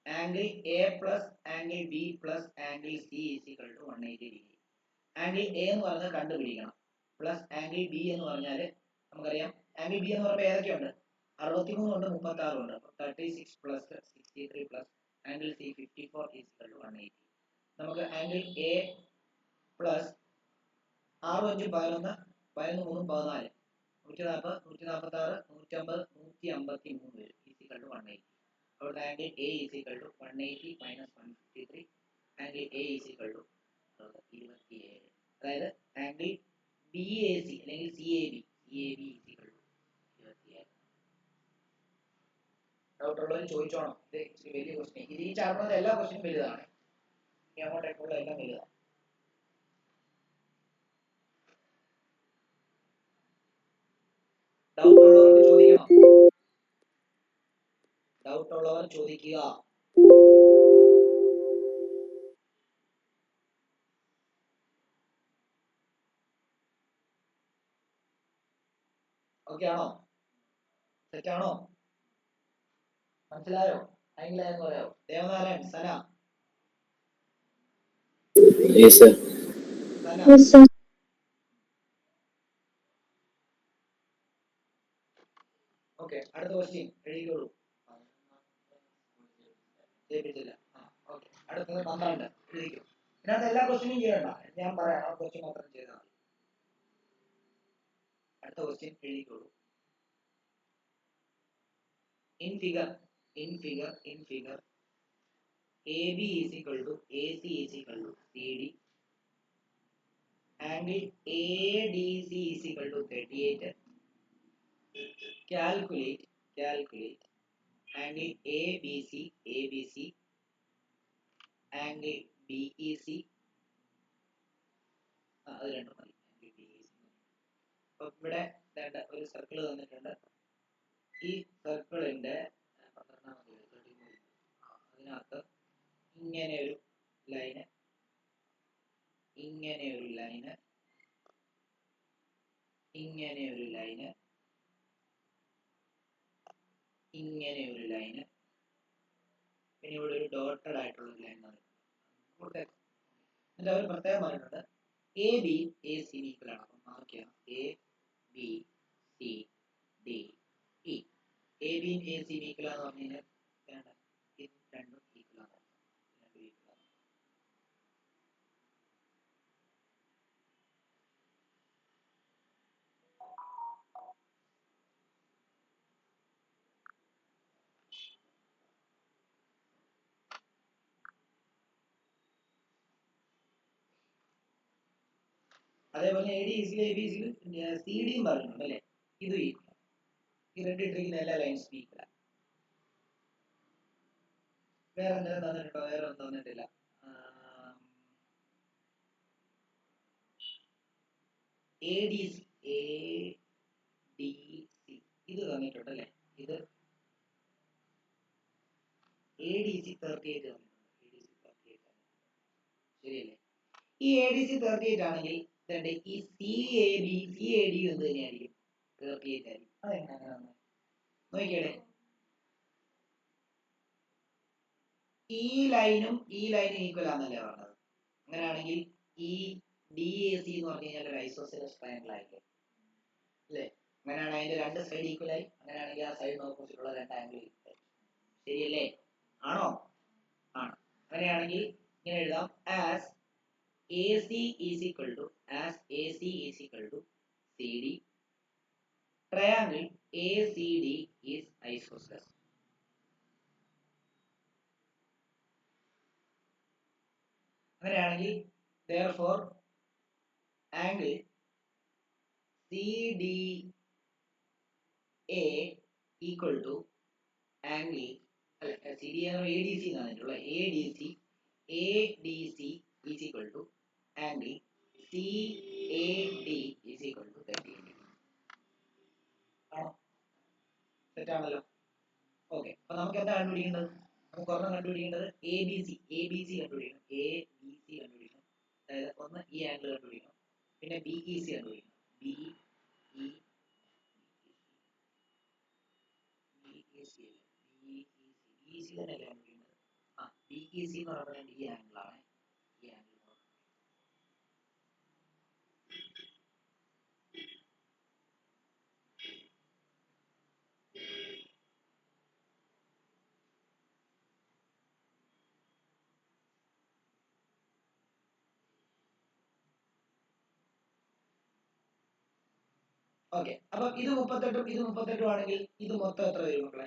Speaker 1: angle A plus angle B plus angle C is equal to 180 degree. Angle A എന്ന് പറഞ്ഞാൽ കണ്ടുപിടിക്കണം, പ്ലസ് ആംഗിൾ ബി എന്ന് പറഞ്ഞാൽ നമുക്കറിയാം. ആംഗിൾ ബി എന്ന് പറയുമ്പോൾ ഏതൊക്കെയുണ്ട്? 63 ഉണ്ട്, 36 ഉണ്ട്. 36 plus 63 plus angle C 54 is equal to 180. നമുക്ക് ആംഗിൾ എ പ്ലസ് 6 5 11 11 3 14 140 146 150 153 വരും. Is equal to 180. അവിടെ angle A is equal to 180 minus 153. Angle A is equal to 27. അതായത് ആംഗിൾ ബി എ സി അല്ലെങ്കിൽ C A B is equal to 27. Doubt ഉള്ളവർ ചോദിച്ചോണം. ഇത് ഇച്ചിരി വലിയ ക്വസ്റ്റ്യൻ. ഇത് ഈ ചാപ്റ്ററിലെ എല്ലാ ക്വസ്റ്റ്യനും വലുതാണ്. ഇനി അങ്ങോട്ടേക്കുള്ള എല്ലാം വലുതാണ്. ഡൗട്ട് ഉള്ളവർക്ക് ചോദിക്കണം. ഡൗട്ട് ഉള്ളവർ ചോദിക്കുക. ഓക്കെ ആണോ? സെറ്റാണോ? മനസ്സിലായോ? ആയെങ്കിലായെന്ന് പറയാമോ? ദേവനാരായൺ, സന,
Speaker 2: Yes, sir.
Speaker 1: സന.
Speaker 3: Yes, sir.
Speaker 1: ഓക്കെ, അടുത്ത ക്വസ്റ്റ്യൻ എഴുതിക്കോളൂ. ജയിപ്പിച്ചില്ല. ഓക്കെ, അടുത്തത് 12 എഴുതിക്കോ. ഇതിനകത്ത് എല്ലാ ക്വസ്റ്റ്യനും ചെയ്യണ്ട, ഞാൻ പറയാം. ആ ക്വസ്റ്റ്യൻ മാത്രം ചെയ്താൽ മതി. അടുത്ത question എഴുതിക്കോളൂ. In figure AB is equal to AC is equal to CD. Angle ADC is equal to 38. Calculate angle ABC angle BEC. അത് രണ്ടും മതി. അപ്പൊ ഇവിടെ ഒരു സർക്കിൾ തന്നിട്ടുണ്ട്. ഈ സർക്കിളിന്റെ അതിനകത്ത് ഇങ്ങനെ ഒരു ലൈന്, ഇങ്ങനെ ഒരു ലൈന്, ഇങ്ങനെ ഒരു ലൈന്, ഇങ്ങനെ ഒരു ലൈന്, പിന്നെ ഇവിടെ ഒരു ഡോട്ടഡ് ആയിട്ടുള്ള ഒരു ലൈൻ എന്നിട്ട് അവർ പ്രത്യേകം പറഞ്ഞിട്ടുണ്ട് A B A C equal ആണ്. അപ്പം മാർക്ക് ചെയ്യണം A B C D E. A B A C equal ആണെന്ന് പറഞ്ഞു കഴിഞ്ഞാൽ വേണ്ട, ഇത് രണ്ടും ഈക്വൽ ആണ്. അതേപോലെ എ ഡി ഈസിൽ എ ബി ഈസിൽ സി ഡിയും പറഞ്ഞിട്ടുണ്ട് അല്ലേ? ഇത് ഈക്വൽ. ഈ റെഡ് ഇട്ടിരിക്കുന്ന എല്ലാ ലൈൻസും ഈക്വൽ. വേറെ എന്തെങ്കിലും തന്നിട്ടുണ്ടോ? വേറെ ഒന്നും തന്നിട്ടില്ല. എ ഡി സി ഇത് തന്നിട്ടുണ്ട് അല്ലേ? ഇത് എ ഡി സി 38 തന്നിട്ടുണ്ട്. ശരിയല്ലേ? ഈ എ ഡി സി 38 ആണെങ്കിൽ ഈ സി എ ഡി എന്ത് തന്നെയായിരിക്കും? 38 ആയിരിക്കും. അതെങ്ങനെയാണ് നോക്കിയേ. ഈ ലൈനും ഈക്വൽ ആണെന്നല്ലേ പറഞ്ഞത്? അങ്ങനെയാണെങ്കിൽ ഈ ഡി എ സി എന്ന് പറഞ്ഞു കഴിഞ്ഞാൽ ഒരു ഐസോസെലസ് ട്രയാങ്കിൾ ആയിരിക്കും അല്ലേ? അങ്ങനെയാണെങ്കിൽ അതിന്റെ രണ്ട് സൈഡ് ഈക്വൽ ആയി. അങ്ങനെയാണെങ്കിൽ ആ സൈഡിന് ഓപ്പോസിറ്റ് ഉള്ള രണ്ട് ആംഗിൾ ഈക്വൽ ആയി. ശരിയല്ലേ? ആണോ? ആണ്. അങ്ങനെയാണെങ്കിൽ ഇങ്ങനെ എഴുതാം as AC is equal to CD. Triangle ACD is isosceles. അങ്ങനെയാണെങ്കിൽ therefore angle CDA equal to angle CDA ADC എന്നാണ് പറഞ്ഞിട്ടുള്ളത്. ADC is equal to angle CAD is equal to 30 degree. ആണോ? തെറ്റാണല്ലോ. ഓക്കെ, അപ്പൊ നമുക്ക് എന്താ കണ്ടുപിടിക്കേണ്ടത്? നമുക്ക് ഒരെണ്ണം കണ്ടുപിടിക്കേണ്ടത് എ ബി സി കണ്ടുപിടിക്കണം. എ ബി സി കണ്ടുപിടിക്കണം. അതായത് ഒന്ന് ഈ ആംഗിൾ കണ്ടുപിടിക്കണം, പിന്നെ ബി ഇ സി കണ്ടുപിടിക്കണം. ബി ഇ സി തന്നെയല്ലേ കണ്ടുപിടിക്കുന്നത്? ആ, ബി ഇ സി എന്ന് പറയുന്നത് ഈ ആംഗിൾ ആണ്. ഈ ആംഗിൾ ഓക്കെ. അപ്പൊ ഇത് 38 ഇത് 38 ആണെങ്കിൽ ഇത് മൊത്തം എത്ര വരും മക്കളെ?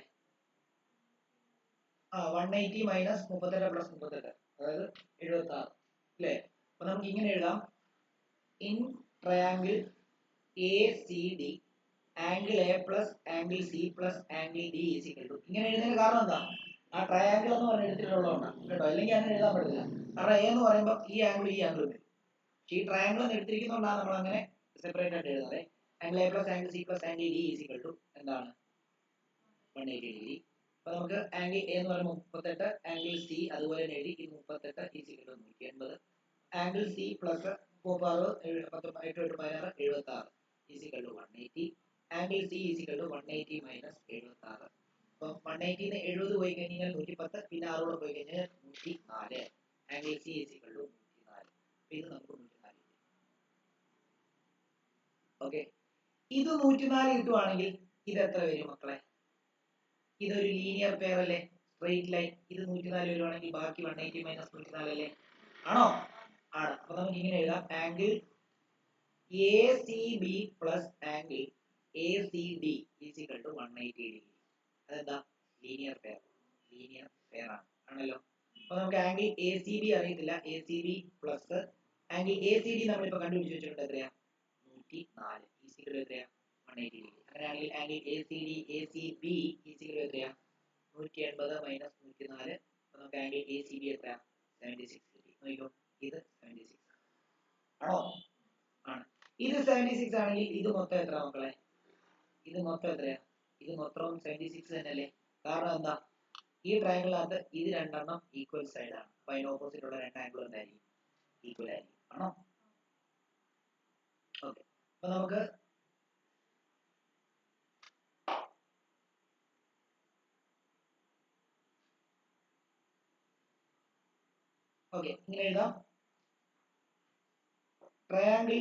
Speaker 1: ആ, 180 മൈനസ് 38 പ്ലസ് 38, അതായത് 76 അല്ലേ? അപ്പൊ നമുക്ക് ഇങ്ങനെ എഴുതാം, in triangle A C D angle A plus angle C plus angle D is equal to. ഇങ്ങനെ എഴുതുന്നതിന് കാരണം എന്താ? ആ ട്രയാങ്കിൾ എന്ന് പറഞ്ഞ എടുത്തിട്ടുള്ളതുകൊണ്ടാണ് കേട്ടോ, അല്ലെങ്കിൽ അങ്ങനെ എഴുതാൻ പറ്റില്ല. കാരണം എ എന്ന് പറയുമ്പോൾ ഈ ആംഗിൾ വരും. പക്ഷേ ഈ ട്രയാങ്കിൾ എന്ന് എടുത്തിരിക്കുന്നതുകൊണ്ടാണ് നമ്മൾ അങ്ങനെ സെപ്പറേറ്റ് ആയിട്ട് എഴുതാതെ angle A plus angle C plus angle D is equal to എന്താണ്? 180 ഡിഗ്രി. അപ്പൊ നമുക്ക് ആംഗിൾ എ എന്ന് പറയുമ്പോൾ 38, ആംഗിൾ സി അതുപോലെ തന്നെ എഴുതി, ഈ 38 is equal to 180, angle C plus 36 16 76 is equal to 180, angle C is equal to 180 minus 76. അപ്പം 180 ന് 70 പോയി കഴിഞ്ഞാൽ 110, പിന്നെ 6 കൂടെ പോയി കഴിഞ്ഞാൽ 104. Angle C is equal to 104. ഇത് നമുക്ക് 104. ഓക്കെ, ഇത് 104 കിട്ടുവാണെങ്കിൽ ഇത് എത്ര വരും മക്കളെ? ഇതൊരു ലീനിയർ പെയർ അല്ലേ, സ്ട്രെയിറ്റ് ലൈൻ. ഇത് 104 വരുവാണെങ്കിൽ ബാക്കി 180 മൈനസ് 104 അല്ലേ? ആണോ? ആണ്. അപ്പൊ നമുക്ക് ഇങ്ങനെ എഴുതാം, angle A C B plus angle A C D is equal to 180 degree. അതെന്താ? ലീനിയർ പെയർ ആണ്, ആണല്ലോ. അപ്പൊ നമുക്ക് ആംഗിൾ എ സി ബി അറിയത്തില്ല, A C B plus angle A C D നമ്മളിപ്പോ കണ്ടുപിടിച്ച് വെച്ചിട്ടുണ്ട്. എത്രയാ? 104 ഈസ് ഈക്വൽ ടു എത്രയാ? 180 ഡിഗ്രി. അങ്ങനെയാണെങ്കിൽ angle A C D A C B is equal to എത്രയാ? 180 മൈനസ് 104. അപ്പൊ നമുക്ക് ആംഗിൾ എ സി ബി എത്രയാ? 76 ഡിഗ്രി. നോക്കിക്കോ, ഇത് 76 ആണോ? ആണ്. ഇത് 76 ആണെങ്കിൽ ഇത് മൊത്തം എത്ര മക്കളെ? ഇത് മൊത്തം എത്രയാ? ഇത് മൊത്തം 76 തന്നെയല്ലേ? കാരണം എന്താ? ഈ ട്രയാങ്കിളിനകത്ത് ഇത് രണ്ടെണ്ണം ഈക്വൽ സൈഡ് ആണ്. അപ്പൊ അതിന് ഓപ്പോസിറ്റ് ഉള്ള രണ്ട് ആംഗിൾ എന്തായിരിക്കും? ഈക്വൽ ആയിരിക്കും, ആണോ? ഓക്കെ, അപ്പൊ നമുക്ക് ഓക്കെ ഇങ്ങനെ എഴുതാം, triangle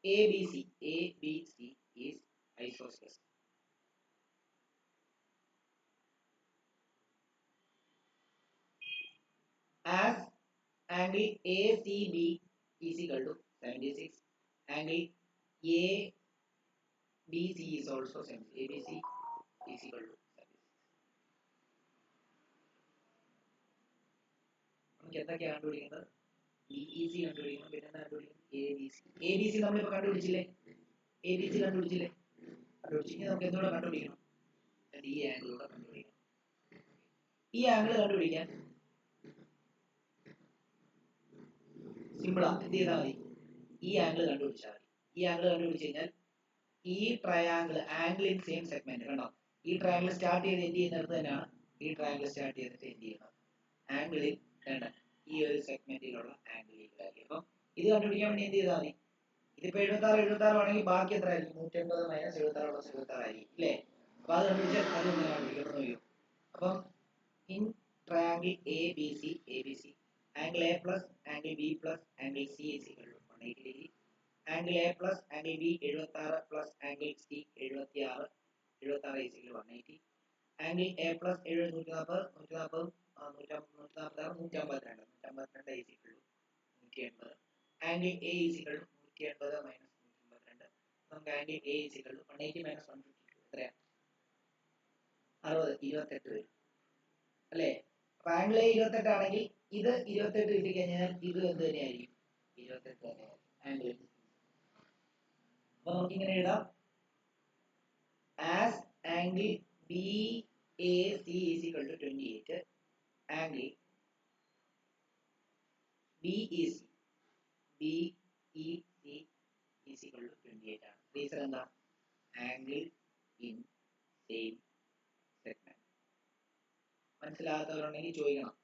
Speaker 1: A B C is isosceles. As angle ACB is equal to 76, angle ABC is also 76. ABC is equal to 76. നമുക്ക് എന്തൊക്കെയാണ് കണ്ടുപിടിക്കുന്നത്? BEC കണ്ടുപിടിക്കണം, പിന്നെ എന്താ കണ്ടുപിടിക്കുന്നത്? ABC. ABC നമ്മളിപ്പോൾ കണ്ടുപിടിച്ചില്ലേ? ABC കണ്ടുപിടിച്ചില്ലേ? കണ്ടുപിടിച്ചെങ്കിൽ നമുക്ക് എന്തുകൂടെ കണ്ടുപിടിക്കണം? ഈ ആംഗിളൂടെ കണ്ടുപിടിക്കണം. ഈ ആംഗിൾ കണ്ടുപിടിക്കാൻ സിമ്പിളാ, എന്ത് ചെയ്താൽ മതി? ഈ ആംഗിൾ കണ്ടുപിടിച്ചാൽ മതി. ഈ ആംഗിൾ കണ്ടുപിടിച്ച് കഴിഞ്ഞാൽ ഈ triangle angle in same segment കണ്ടോ? ഈ ട്രയാംഗിൾ സ്റ്റാർട്ട് ചെയ്ത് എൻഡ് ചെയ്യുന്നിടത്ത് തന്നെയാണ് ഈ ട്രയാംഗിൾ സ്റ്റാർട്ട് ചെയ്തിട്ട് എൻഡ് ചെയ്യുന്നത്. ആംഗിളിൽ കണ്ട ഈ ഒരു സെഗ്മെന്റിലുള്ള ആംഗിൾ ഈക്വൽ ആയിരിക്കും. അപ്പം ഇത് കണ്ടുപിടിക്കാൻ വേണ്ടി എന്ത് ചെയ്താൽ മതി? ഇതിപ്പോ 76 ആണെങ്കിൽ ബാക്കി എത്ര ആയിരിക്കും? 180 മൈനസ് 76 പ്ലസ് 76 ആയിരിക്കും അല്ലേ? അപ്പൊ അത് കണ്ടുപിടിച്ചാൽ അത് ഇങ്ങനെ കണ്ടുപിടിക്കണം നോക്കിയോ. അപ്പം in triangle A B C angle A plus angle B plus angle C is equal to 180 degree. Angle A plus angle B 76 plus angle C 76 is equal to 180. Angle A plus 140 140 146 152 is equal to 180. Angle A is equal to 180 minus 152. നമുക്ക് angle A is equal to 180 minus 152 എത്രയാ? 60, 28 വരും അല്ലേ? അപ്പൊ angle A 28 ആണെങ്കിൽ ഇത് 28 കിട്ടിക്കഴിഞ്ഞാൽ ഇത് എന്ത് തന്നെയായിരിക്കും? 28 തന്നെയായിരിക്കും ആംഗിൾ. അപ്പൊ നമുക്ക് ഇങ്ങനെ എഴുതാം, as angle BAC is equal to 28, angle BEC is equal to 28 ആണ്. റീസൺ എന്താ? Angle in same segment. മനസ്സിലാകാത്തവരുണ്ടെങ്കിൽ ചോദിക്കണം.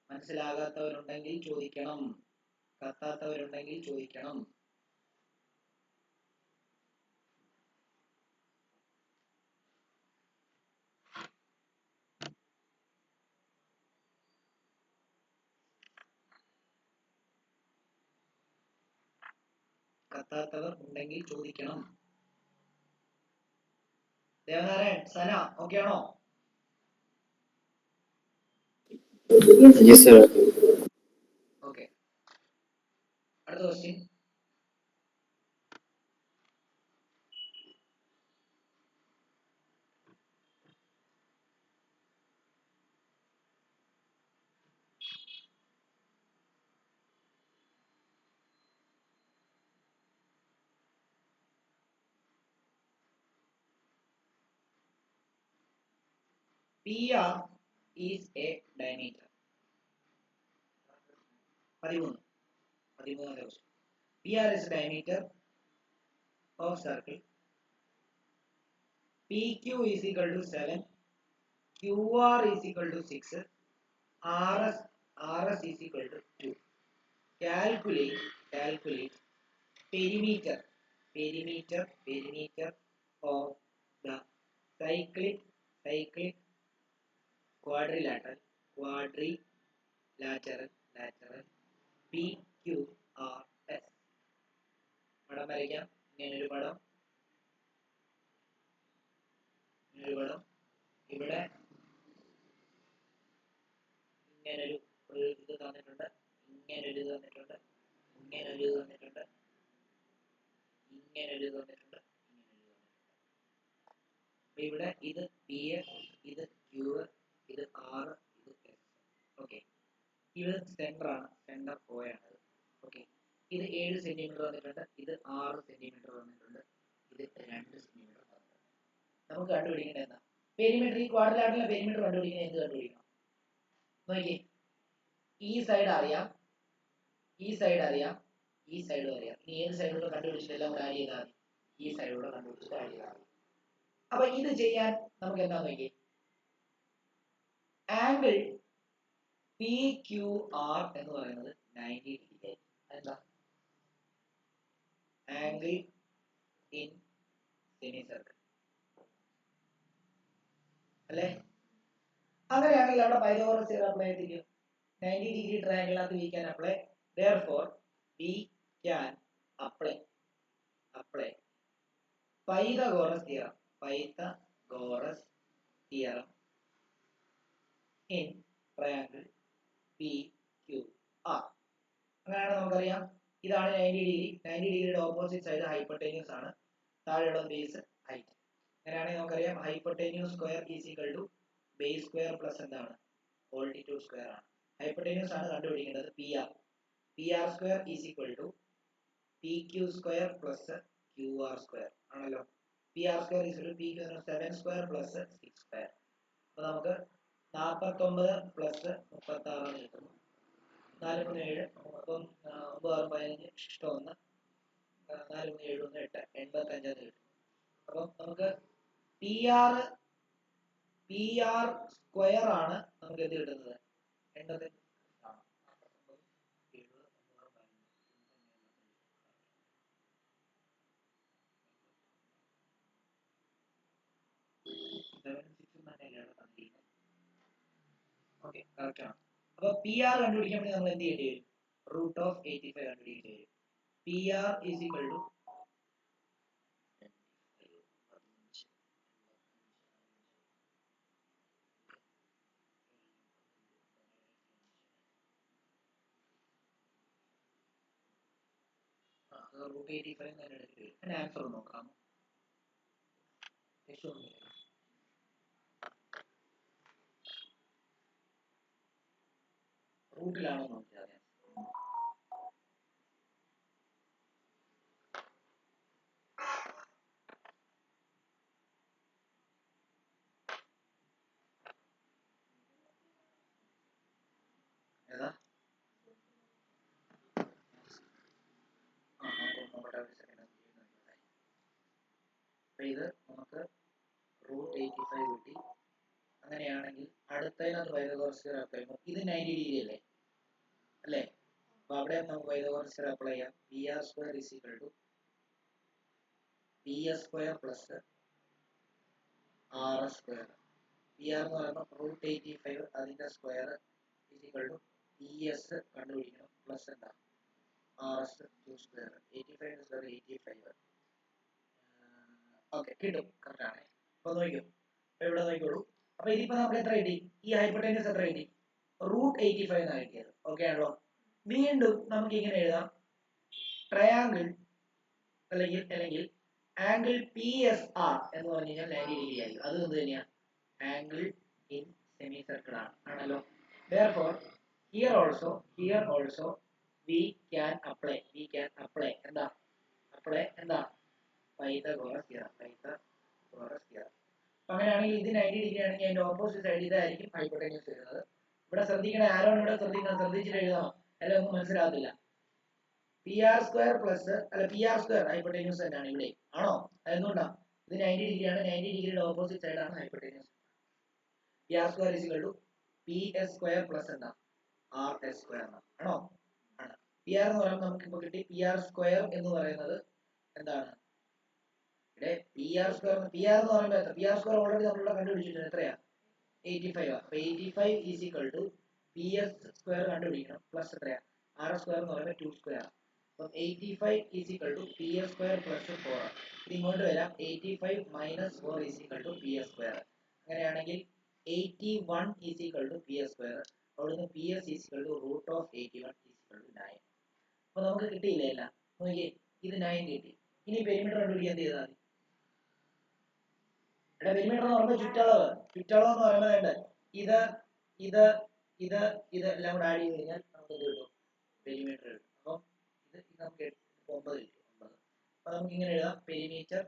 Speaker 1: മനസ്സിലാകാത്തവരുണ്ടെങ്കിൽ ചോദിക്കണം. കത്താത്തവരുണ്ടെങ്കിൽ ചോദിക്കണം. കത്താത്തവർ ഉണ്ടെങ്കിൽ ചോദിക്കണം. ദേവനാരായൺ, സന, ഓക്കെ ആണോ?
Speaker 2: Yes, sir.
Speaker 1: ഓക്കെ. അടുത്ത question. PR is a diameter. 13 question. PR is a diameter of circle. PQ is equal to 7. QR is equal to 6. RS is equal to 2. Calculate perimeter of the cyclic quadrilateral PQRS. പടം വരയ്ക്കാം. ഇങ്ങനൊരു പടം, ഇവിടെ ഇങ്ങനൊരു ഇത് തന്നിട്ടുണ്ട്, ഇങ്ങനൊരു ഇത് തന്നിട്ടുണ്ട്, ഇങ്ങനൊരു ഇത് തന്നിട്ടുണ്ട്, ഇങ്ങനൊരു ഇത് തന്നിട്ടുണ്ട്. അപ്പൊ ഇവിടെ ഇത് പി, ഇത് ക്യൂ, ഇത് ആർ, ഇത് എസ്. ഓക്കെ, ഇത് സെന്റർ ആണ്, സെന്റർ O ആണ്. ഓക്കെ, ഇത് 7 സെന്റിമീറ്റർ തന്നിട്ടുണ്ട്, ഇത് 6 സെന്റിമീറ്റർ തന്നിട്ടുണ്ട്, ഇത് 2 സെന്റിമീറ്റർ തന്നിട്ടുണ്ട്. നമുക്ക് കണ്ടുപിടിക്കേണ്ടത് എന്താ? പെരിമീറ്റർ. ഈ ക്വാഡ്രിലാറ്ററൽ പെരിമീറ്റർ കണ്ടുപിടിക്കുന്നത് എന്ത് കണ്ടുപിടിക്കണം? നോക്കിയേ, ഈ സൈഡ് അറിയാം, ഈ സൈഡ് അറിയാം, ഈ സൈഡും അറിയാം. ഇനി ഏത് സൈഡിലൂടെ കണ്ടുപിടിച്ചിട്ട് എല്ലാം കൂടെ ആഡ് ചെയ്താൽ മതി. ഈ സൈഡിലൂടെ കണ്ടുപിടിച്ചിട്ട് ആഡ് ചെയ്താൽ മതി. അപ്പൊ ഇത് ചെയ്യാൻ നമുക്ക് എന്താ നോക്കിയേ, ആംഗിൾ PQR എന്ന് പറയുന്നത് 90 ഡിഗ്രി ആയിരിക്കും. എന്താ? ആംഗിൾ ഇൻ സെമി സർക്കിൾ അല്ലേ? അങ്ങനെയാണെങ്കിൽ അവിടെ പൈതഗോറസ് തിയറം അപ്ലൈ ചെയ്തിരിക്കും. 90 degree ട്രയാങ്കിളിനകത്ത് we can apply, therefore we can apply Pythagoras theorem in triangle PQR. അങ്ങനെയാണ് നമുക്കറിയാം, ഇതാണ് 90 ഡിഗ്രി. 90 ഡിഗ്രിയുടെ ഓപ്പോസിറ്റ് സൈഡ് ഹൈപ്പോട്ടന്യൂസ് ആണ്, താഴെയുള്ള ബേസ് ഹൈറ്റ്. അങ്ങനെയാണെങ്കിൽ നമുക്കറിയാം hypotenuse square is equal to base square plus എന്താണ്? ഓൾട്ടിറ്റ്യൂഡ് സ്ക്വയർ ആണ്. ഹൈപ്പോട്ടന്യൂസ് ആണ് കണ്ടുപിടിക്കേണ്ടത്. PR square is equal to PQ square plus QR square ആണല്ലോ. PR square is equal to PQ 7 square plus 6 square. അപ്പോൾ നമുക്ക് 49 plus 36 കിട്ടുന്നു. 4 3 7, അപ്പം 9 6 15 ഇഷ്ടം 4 3 7 8 85 കിട്ടും. അപ്പം നമുക്ക് PR സ്ക്വയർ ആണ് നമുക്ക് എന്ത് കിട്ടുന്നത്? 85 ആണ്. 7 ഓക്കെ, കറക്റ്റ് ആണ്. അപ്പൊ PR കണ്ടുപിടിക്കാൻ വേണ്ടി നമ്മൾ എന്ത് ചെയ്യേണ്ടി വരും? റൂട്ട് ഓഫ് 85 കണ്ടുപിടിക്കേണ്ടി വരും. PR is equal to root 85 തന്നെ എടുക്കേണ്ടി വരും. അതിന്റെ ആൻസർ നോക്കാം. റൂട്ടിലാണോ നോക്കിയാൽ ഏതാ? ഇത് നമുക്ക് റൂട്ട് 85 കിട്ടി. അങ്ങനെയാണെങ്കിൽ അടുത്തതിനകത്ത് പൈതഗോറസ് തിയറം അപ്ലൈ ചെയ്യുമ്പോൾ ഇത് 90 ഡിഗ്രി അല്ലേ അല്ലേ? അപ്പൊ അവിടെ നമുക്ക് പൈതഗോറസ് തിയറം അപ്ലൈ ചെയ്യാം. P R square is equal to P S square plus R S square. P R എന്ന് പറയുമ്പോൾ √85 അതിന്റെ square is equal to P S കണ്ടുപിടിക്കണം പ്ലസ് എന്താ R S 2 square. 85 square 85. Okay, കിട്ടും, കറക്റ്റ് ആണ്. അപ്പൊ നോക്കിയോ, ഇവിടെ നോക്കിക്കോളൂ. അപ്പൊ ഇതിപ്പോ നമുക്ക് എത്ര കിട്ടി? ഈ ഹൈപ്പോട്ടനസ് എത്ര കിട്ടി? √85 എന്നാണ് കിട്ടിയത്. ഓക്കെ ആണല്ലോ. വീണ്ടും നമുക്ക് ഇങ്ങനെ എഴുതാം, ട്രയാങ്കിൾ അല്ലെങ്കിൽ ആംഗിൾ പി എസ് ആർ എന്ന് പറഞ്ഞു കഴിഞ്ഞാൽ 90 ഡിഗ്രി ആയിരിക്കും. അത് എന്ത് തന്നെയാണ്? ആംഗിൾ ഇൻ സെമി സർക്കിൾ ആണല്ലോ. therefore here also we can apply എന്താ പൈതഗോറസ് തിയറം. അങ്ങനെയാണെങ്കിൽ ഇത് 90 ഡിഗ്രി ആണെങ്കിൽ അതിന്റെ ഓപ്പോസിറ്റ് സൈഡ് ഇതായിരിക്കും ഹൈപ്പോട്ടനസ് വരുന്നത്. ഇവിടെ ശ്രദ്ധിക്കണം, ആരോണ് ഇവിടെ ശ്രദ്ധിച്ചിട്ട് എഴുതണം, അല്ലെ ഒന്നും മനസ്സിലാകത്തില്ല. P R square plus P R square hypotenuse തന്നെയാണ് ഇവിടെ, ആണോ? അതെന്തുകൊണ്ടാ? ഇത് 90 ഡിഗ്രിയാണ്, 90 ഡിഗ്രിയുടെ ഓപ്പോസിറ്റ് സൈഡാണ് hypotenuse. P R square is equal to P S square plus എന്താ ആർ എസ് സ്ക്വയർ ആണോ? ആണ്. പി ആർ എന്ന് പറയുമ്പോൾ നമുക്ക് ഇപ്പൊ കിട്ടി. പി ആർ സ്ക്വയർ എന്ന് പറയുന്നത് എന്താണ്? ഇവിടെ പി ആർ എന്ന് പറയുമ്പോൾ എത്ര? പി ആർ സ്ക്വയർ ഓൾറെഡി നമ്മളിവിടെ കണ്ടുപിടിച്ചിട്ടുണ്ട്. എത്രയാ? 85. അപ്പൊ 85 is equal to P S square കണ്ടുപിടിക്കണം പ്ലസ് എത്രയാ? ആർ എസ് സ്ക്വയർ എന്ന് പറയുമ്പോൾ 2 സ്ക്വയർ. അപ്പം 85 is equal to P S square plus 4. ഇത് ഇങ്ങോട്ട് വരാം. 85 minus 4 is equal to P S square. അങ്ങനെയാണെങ്കിൽ 81 is equal to P S square. അവിടുന്ന് P S is equal to √81 is equal to 9. അപ്പൊ നമുക്ക് കിട്ടിയില്ലേ എല്ലാം? നോക്കിയേ, ഇത് 9 കിട്ടി. ഇനി പെരിമീറ്റർ കണ്ടുപിടിക്കാൻ എന്ത് ചെയ്താൽ മതി? ഇവിടെ പെരിമീറ്റർ എന്ന് പറയുമ്പോൾ ചുറ്റളവ് എന്ന് പറയുന്നത് വേണ്ട ഇത് ഇത് ഇത് ഇത് എല്ലാം കൂടെ ആഡ് ചെയ്ത് കഴിഞ്ഞാൽ നമുക്ക് എന്ത് കിട്ടും? പെരിമീറ്റർ കിട്ടും. അപ്പം ഇത് നമുക്ക് 9 കിട്ടും. 9. അപ്പൊ നമുക്ക് ഇങ്ങനെ എഴുതാം, perimeter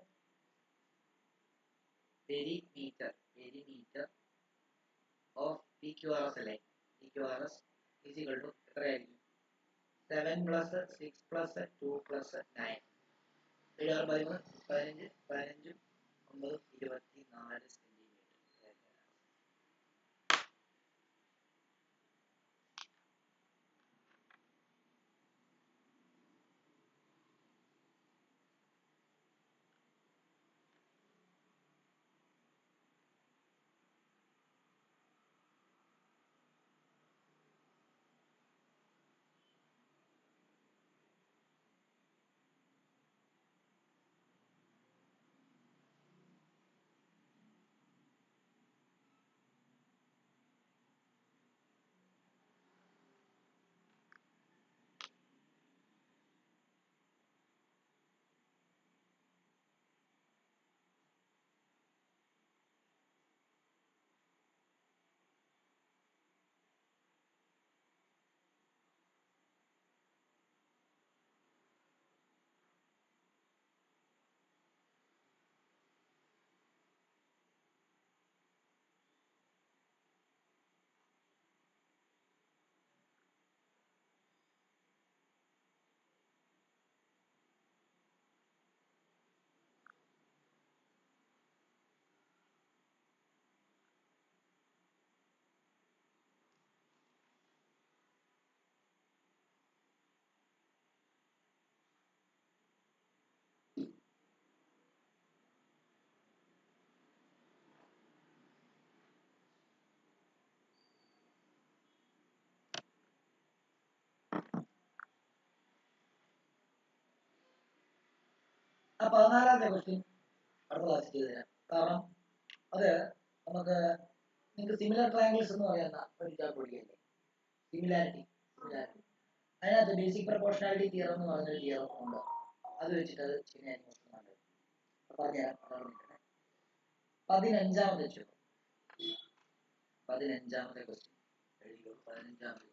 Speaker 1: of P Q R S അല്ലേ? P Q R S is equal to എത്രയായിരിക്കും? 7 പ്ലസ് 6 പ്ലസ് 2 പ്ലസ് 9. 7 15 15 15 9 24 സെന്റിമീറ്റർ. ആ 14ാമത്തെ ക്വസ്റ്റ്യൻ അടുത്ത ക്ലാസ് ചെയ്ത് തരാം. കാരണം അത് നമുക്ക് നിങ്ങൾക്ക് സിമിലർ ട്രയാങ്കിൾസ് എന്ന് പറയുന്ന ഒരു പഠിക്കല്ലേ, സിമിലാരിറ്റി. അതിനകത്ത് ബേസിക് പ്രൊപ്പോർഷണാലിറ്റി തിയറം എന്ന് പറഞ്ഞൊരു തിയറം ഉണ്ട്. അത് വെച്ചിട്ട് അത് ചെയ്യാൻ പറഞ്ഞുതരാം. 15ാമത്തെ ചോദ്യം, 15ാമത്തെ ക്വസ്റ്റ്യൻ എഴുതിക്കോളൂ. 15ാമത്തെ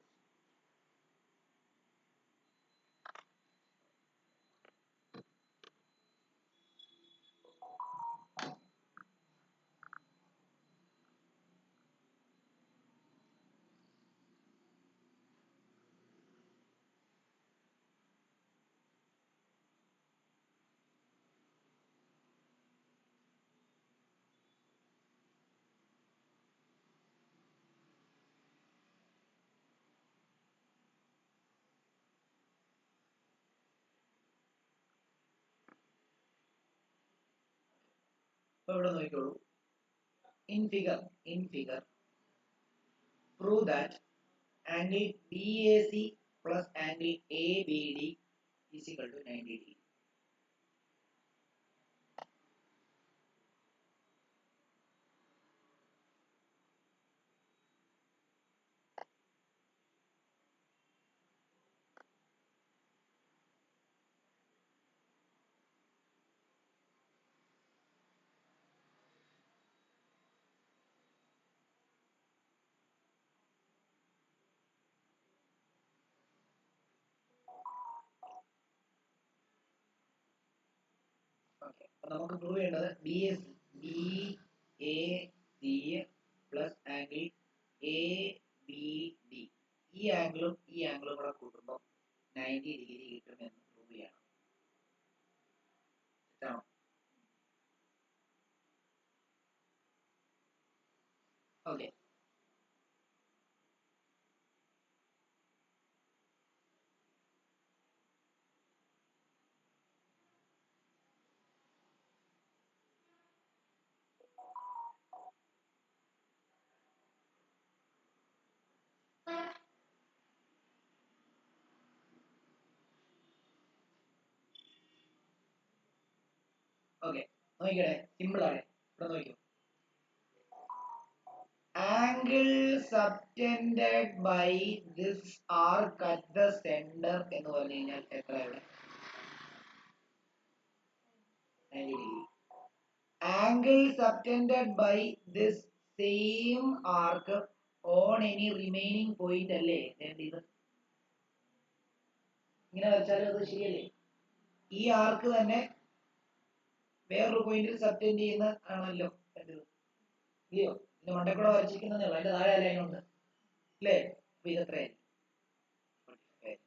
Speaker 1: അപ്പൊ ഇവിടെ നോക്കിക്കോളൂ. In figure prove that angle BAC plus angle ABD is equal to 90 degree. നമുക്ക് പ്രൂവ് ചെയ്യേണ്ടത് BAC പ്ലസ് ആംഗിൾ ABD ഈ ആംഗിളും കൂടെ കൂട്ടുമ്പോൾ 90 ഡിഗ്രി കിട്ടുമെന്ന് പ്രൂവ് ചെയ്യണം. തെറ്റാണോ? ഓക്കെ. ഓക്കെ, നോക്കിക്കേ, സിമ്പിൾ ആണ്. ഇവിടെ നോക്കൂ. Angle subtended by this arc at the centre എന്ന് പറഞ്ഞു കഴിഞ്ഞാൽ എത്ര? ഇവിടെ 90 degree. Angle subtended by this same arc on any remaining point അല്ലേ ഇത്? ഇങ്ങനെ വെച്ചാലും അത് ശരിയല്ലേ? ഈ ആർക്ക് തന്നെ വേറൊരു പോയിന്റിൽ സബ്റ്റെൻഡ് ചെയ്യുന്ന ആണല്ലോ ഇല്ലയോ? ഇതിന്റെ മണ്ടക്കൂടെ വരച്ചിരിക്കുന്നതേ ഉള്ളൂ, അതിന്റെ താഴെ ലൈൻ ഉണ്ട് അല്ലേ? അപ്പൊ ഇത് എത്രയായിരിക്കും? 45.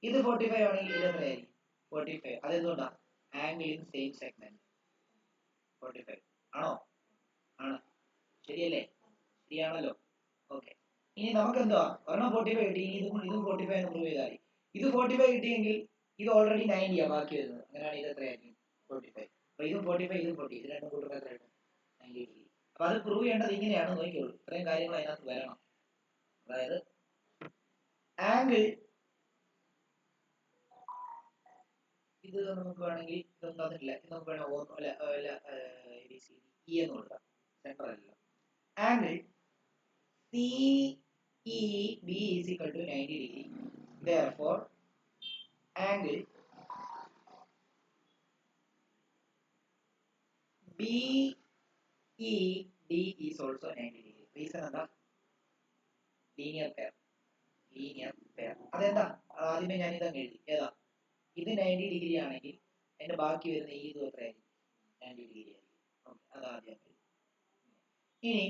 Speaker 1: ഇത് 45 ആണെങ്കിൽ ഇത് എത്രയായിരിക്കും? 45. അതെന്തുകൊണ്ടാ? ആംഗിൾ ഇൻ സെയിം സെഗ്മെന്റ് 45 ആണോ? ആണ്, ശരിയല്ലേ? ശരിയാണല്ലോ. ഓക്കെ, ഇനി നമുക്ക് എന്തുവാ, ഒരെണ്ണം 45 കിട്ടി, ഇതും 45 എന്ന് പ്രൂവ് ചെയ്താൽ. ഇത് 45 കിട്ടിയെങ്കിൽ ഇത് ഓൾറെഡി 90 ആ ബാക്കി വരുന്നത്. അങ്ങനെയാണ് ഇത് എത്രയായിരിക്കും? 45. അപ്പൊ ഇതും 45 ഇതും 40, ഇത് രണ്ടും കൂട്ടുമ്പോൾ എത്രയായിട്ട്? 90 ഡിഗ്രി. അപ്പൊ അത് പ്രൂവ് ചെയ്യേണ്ടത് ഇങ്ങനെയാണ്, നോക്കിയോളൂ. ഇത്രയും കാര്യങ്ങൾ അതിനകത്ത് വരണം. അതായത് ആംഗിൾ ഇത് നമുക്ക് വേണമെങ്കിൽ ഇതൊന്നും തന്നിട്ടില്ല, ഇത് നമുക്ക് വേണമെങ്കിൽ E എന്ന് കൊടുക്കാം, സെന്റർ അല്ല. Angle CEB is equal to 90 degree. Therefore, angle BED is also 90 degree. Reason എന്താ? Linear pair. അതെന്താ? ആദ്യമേ ഞാൻ ഇതങ്ങ് എഴുതി. ഏതാ? ഇത് 90 ഡിഗ്രി ആണെങ്കിൽ അതിന്റെ ബാക്കി വരുന്ന ഈ ഇത് എത്രയായിരിക്കും? 90 ഡിഗ്രി ആയിരിക്കും. അതാദ്യം എഴുതി. ഇനി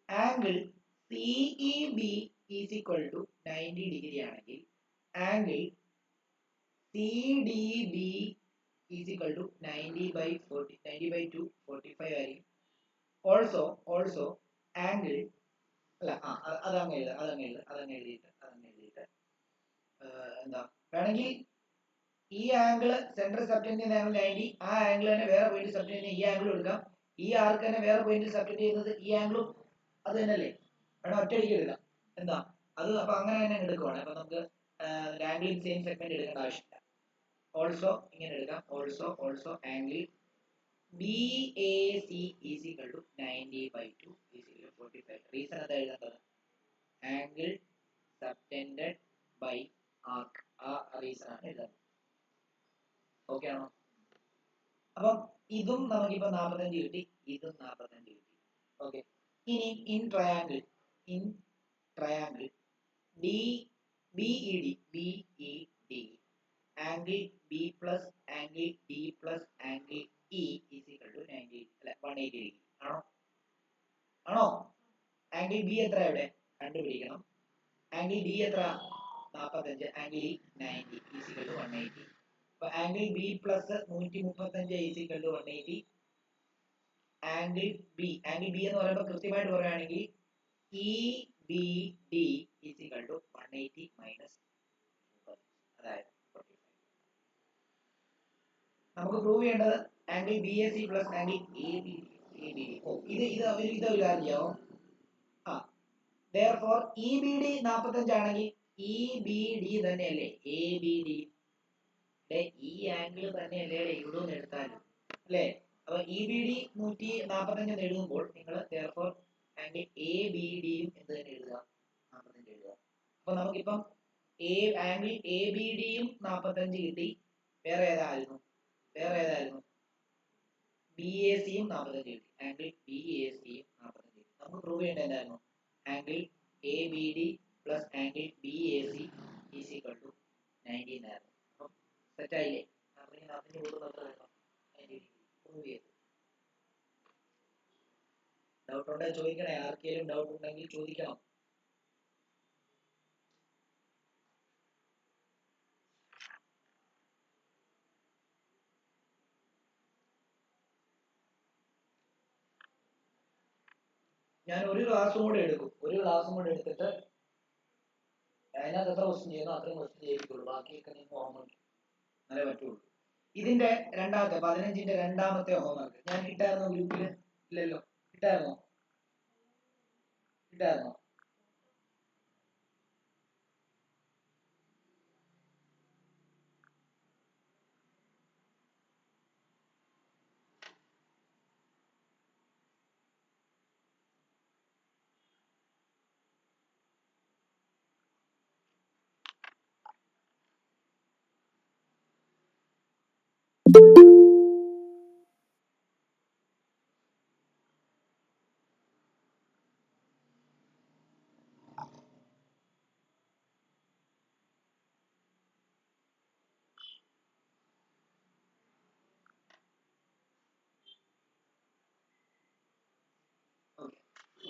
Speaker 1: angle CEB is equal to 90 degree ആണെങ്കിൽ angle CDB is equal to 90 by 40, 90 by 2, 45 ആയിരിക്കും. Also angle അല്ല, അതങ്ങ് എഴുതിയിട്ട് എന്താ വേണമെങ്കിൽ ഈ ആംഗിൾ സെൻട്രൽ സബ്റ്റെൻഡ് ചെയ്യുന്ന ആംഗിൾ 90, ആ ആംഗിൾ തന്നെ വേറെ പോയിന്റ് സബ്റ്റെൻഡ് ചെയ്യുന്ന ഈ ആംഗിൾ എടുക്കാം. ഈ ആർക്ക് തന്നെ വേറെ പോയിന്റ് സബ്റ്റെൻഡ് ചെയ്യുന്നത് ഈ ആംഗിളും അത് തന്നെയല്ലേ? വേണം ഒറ്റയടിക്ക് എടുക്കാം. എന്താ അത്? അപ്പൊ അങ്ങനെ തന്നെ എടുക്കുവാണ്. അപ്പൊ നമുക്ക് ആംഗിൾ ഇൻ സെയിം സെഗ്മെന്റ് എടുക്കേണ്ട ആവശ്യമില്ല. ഓൾസോ ഇങ്ങനെ എടുക്കാം. Also angle BAC is equal to 90 by 2 is equal to 45. Reason എന്താ എഴുതേണ്ടത്? ആംഗിൾ സബ്റ്റെൻഡഡ് ബൈ ആർക്ക്, ആ റീസൺ ആണ് എഴുതേണ്ടത്. ഓക്കെ ആണോ? അപ്പം ഇതും നമുക്കിപ്പോ 45 കിട്ടി, ഇതും 45 കിട്ടി. ഓക്കെ, ഇനി in triangle BED angle B plus angle D plus angle E is equal to 90, 180 degree. ആണോ? ആംഗിൾ B എത്ര ഇവിടെ കണ്ടുപിടിക്കണം. ആംഗിൾ D എത്ര? 45. Angle E 90 is equal to 180. അപ്പൊ angle B plus 135 is equal to 180. Angle B എന്ന് പറയുമ്പോൾ കൃത്യമായിട്ട് പറയുകയാണെങ്കിൽ EBD is equal to 180 minus 30, അതായത് 45. നമുക്ക് പ്രൂവ് ചെയ്യേണ്ടത് angle BAC plus angle ABD EBD. ഓ ഇതൊരു കാര്യം ചെയ്യാമോ? ആ therefore EBD 45 ആണെങ്കിൽ EBD തന്നെയല്ലേ ABD ഈ ആംഗിൾ തന്നെയല്ലേ ഇവിടെ എടുത്താലും അല്ലേ? അപ്പൊ EBD 145 എഴുതുമ്പോൾ നിങ്ങൾ therefore ആംഗിൾ ABD യും എന്ത് തന്നെ എഴുതുക 45 എഴുതുക. അപ്പൊ നമുക്കിപ്പം ആംഗിൾ ABD യും 45 കിട്ടി. വേറെ ഏതായിരുന്നു BAC യും 45 കിട്ടി. ആംഗിൾ BAC യും 45 കിട്ടി. നമുക്ക് പ്രൂവ് ചെയ്യേണ്ട എന്തായിരുന്നു? Angle ABD plus angle BAC is equal to 19 ആയിരുന്നു. അപ്പം സെറ്റ് ആയില്ലേ? അതിന് പ്രൂവ് ചെയ്തു. ഡൗട്ട് ഉണ്ടെങ്കിൽ ചോദിക്കണേ. ആർക്കെങ്കിലും ഡൗട്ട് ഉണ്ടെങ്കിൽ ചോദിക്കണം. ഞാൻ ഒരു ക്ലാസ്സും കൂടെ എടുത്തിട്ട് അതിനകത്ത് എത്ര ക്വസ്റ്റ്യൻ ചെയ്യുന്നു അത്രയും ക്വസ്റ്റ്യൻ ചെയ്യിക്കുള്ളൂ. ബാക്കിയൊക്കെ നിങ്ങൾ ഹോംവർക്ക് അങ്ങനെ പറ്റുള്ളൂ. ഇതിന്റെ 15ന്റെ രണ്ടാമത്തെ ഹോംവർക്ക് ഞാൻ ഇട്ടായിരുന്നോ ഗ്രൂപ്പിൽ? ഇല്ലല്ലോ. ഇട്ടായിരുന്നോ?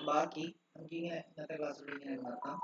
Speaker 1: ബാക്കി നമുക്കിങ്ങനെ ഇന്നത്തെ ക്ലാസ്സിൽ ഇങ്ങനെ നടത്താം.